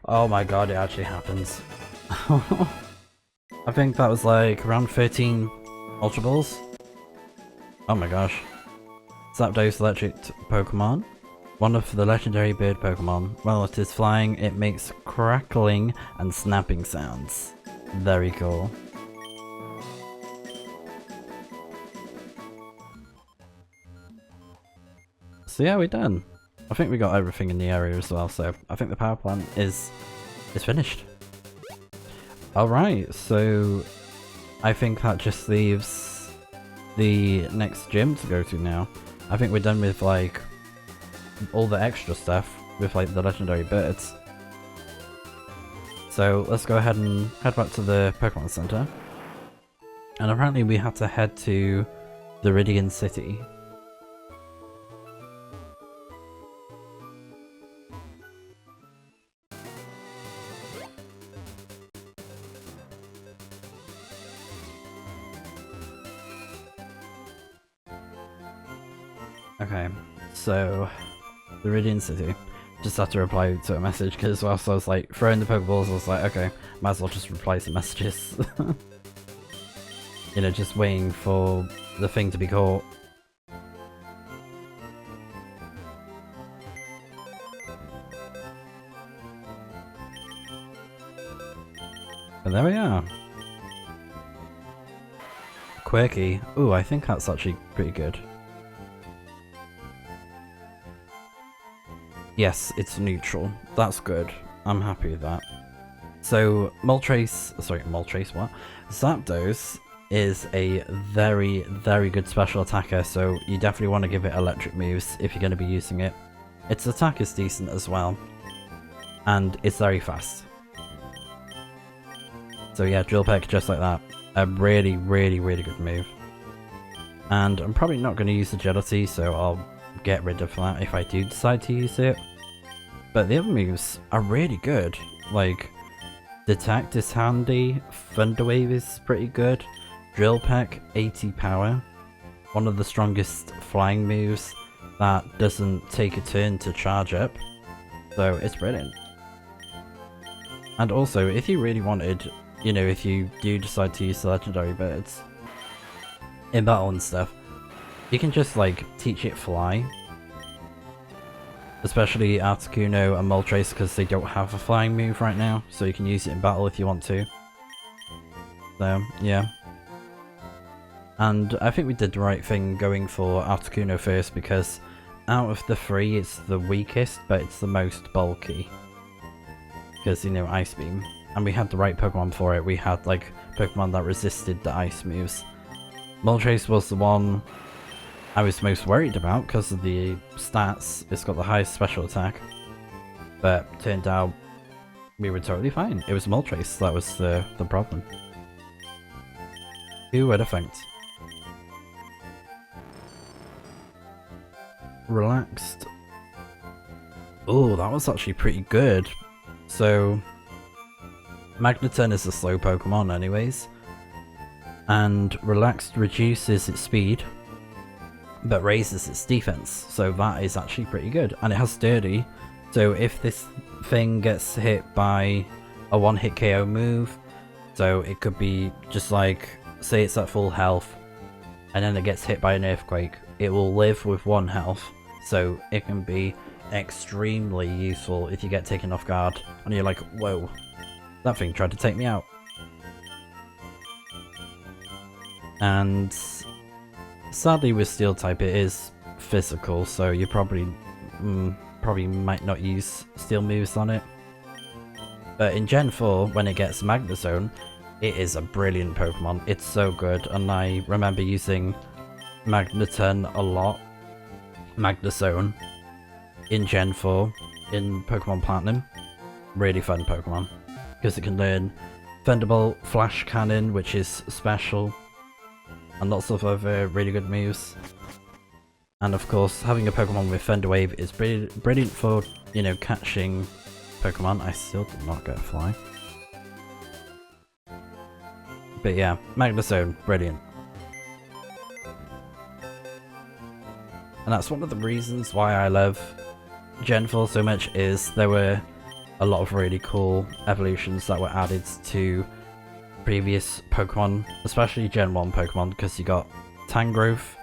Oh my god, it actually happens. I think that was like around 13 Ultra Balls. Oh my gosh. ZAPDOS electric Pokemon. One of the legendary bird Pokemon. While it is flying, it makes crackling and snapping sounds. Very cool. So yeah, we're done. I think we got everything in the area as well, so I think the power plant is finished. Alright, so I think that just leaves the next gym to go to now. I think we're done with like all the extra stuff with like the legendary birds. So let's go ahead and head back to the Pokemon Center. And apparently we have to head to the Viridian City. Okay, so the Viridian City. Just have to reply to a message because whilst I was like throwing the Pokeballs, I was like, okay, might as well just reply to messages. You know, just waiting for the thing to be caught. And there we are. Quirky. Ooh, I think that's actually pretty good. Yes, it's neutral. That's good. I'm happy with that. So, Moltres, what? ZAPDOS is a very, very good special attacker, so you definitely want to give it electric moves if you're going to be using it. Its attack is decent as well, and it's very fast. So yeah, Drill Peck just like that. A really, really, really good move. And I'm probably not going to use Agility, so I'll get rid of that if I do decide to use it. But the other moves are really good. Like, Detect is handy, Thunder Wave is pretty good, Drill Peck, 80 power. One of the strongest flying moves that doesn't take a turn to charge up. So it's brilliant. And also, if you really wanted, you know, if you do decide to use the legendary birds in battle and stuff, you can just like teach it fly. Especially Articuno and Moltres because they don't have a flying move right now, so you can use it in battle if you want to. So, yeah. And I think we did the right thing going for Articuno first because out of the three it's the weakest, but it's the most bulky. Because, you know, Ice Beam. And we had the right Pokemon for it. We had, like, Pokemon that resisted the ice moves. Moltres was the one I was most worried about because of the stats. It's got the highest special attack. But turned out we were totally fine. It was Moltres that was the problem. Who would have thinked? Relaxed. Oh, that was actually pretty good. So, Magneton is a slow Pokemon anyways. And Relaxed reduces its speed, but raises its defense. So that is actually pretty good. And it has Sturdy. So if this thing gets hit by a one-hit KO move, so it could be just like, say it's at full health, and then it gets hit by an earthquake, it will live with 1 health. So it can be extremely useful if you get taken off guard and you're like, whoa, that thing tried to take me out. And sadly with Steel type it is physical, so you probably might not use steel moves on it. But in Gen 4, when it gets Magnezone, it is a brilliant Pokemon. It's so good, and I remember using Magneton a lot. Magnezone in Gen 4 in Pokemon Platinum. Really fun Pokemon. Because it can learn Thunderbolt, Flash Cannon, which is special, and lots of other really good moves. And of course, having a Pokemon with Thunder Wave is brilliant for, you know, catching Pokemon. I still did not get a fly. But yeah, Magnezone, brilliant. And that's one of the reasons why I love Gen 4 so much, is there were a lot of really cool evolutions that were added to previous Pokemon, especially Gen 1 Pokemon, because you got Tangrowth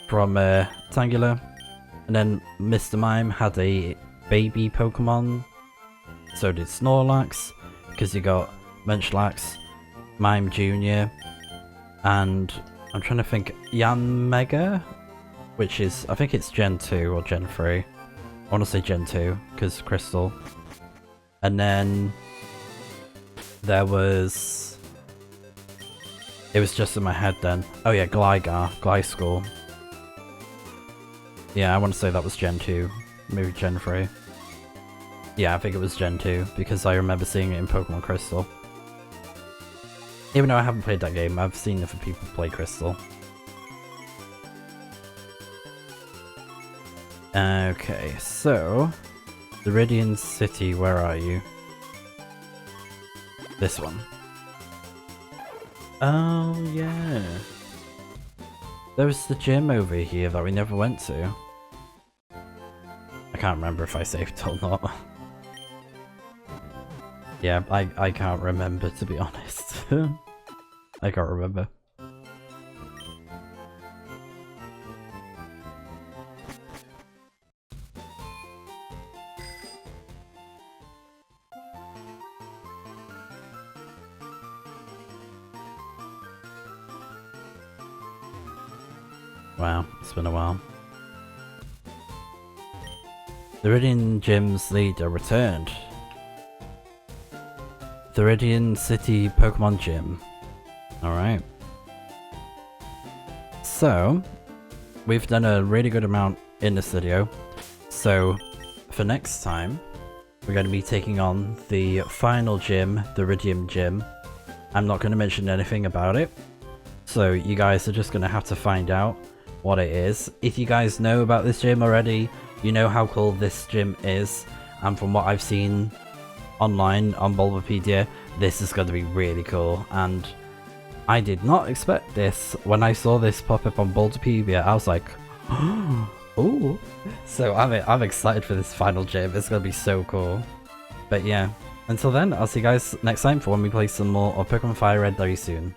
from Tangela, and then Mr. Mime had a baby Pokemon, so did Snorlax, because you got Munchlax, Mime Jr., and I'm trying to think, Yanmega, which is, I think it's Gen 2 or Gen 3. I want to say Gen 2, because Crystal. And then there was... It was just in my head then. Oh yeah, Gliscor. Yeah, I want to say that was Gen 2. Maybe Gen 3. Yeah, I think it was Gen 2, because I remember seeing it in Pokemon Crystal. Even though I haven't played that game, I've seen other people play Crystal. Okay, so... Viridian City, where are you? This one. Oh, yeah. There was the gym over here that we never went to. I can't remember if I saved or not. Yeah, I can't remember, to be honest. I can't remember. Wow, it's been a while. The Viridian Gym's leader returned. The Viridian City Pokemon Gym. Alright. So, we've done a really good amount in this video. So, for next time, we're going to be taking on the final gym, the Viridian Gym. I'm not going to mention anything about it. So, you guys are just going to have to find out what it is. If you guys know about this gym already, you know how cool this gym is. And from what I've seen online on Bulbapedia, this is going to be really cool. And I did not expect this. When I saw this pop up on Bulbapedia, I was like, ooh. So I'm excited for this final gym. It's going to be so cool. But yeah, until then, I'll see you guys next time for when we play some more of Pokemon FireRed very soon.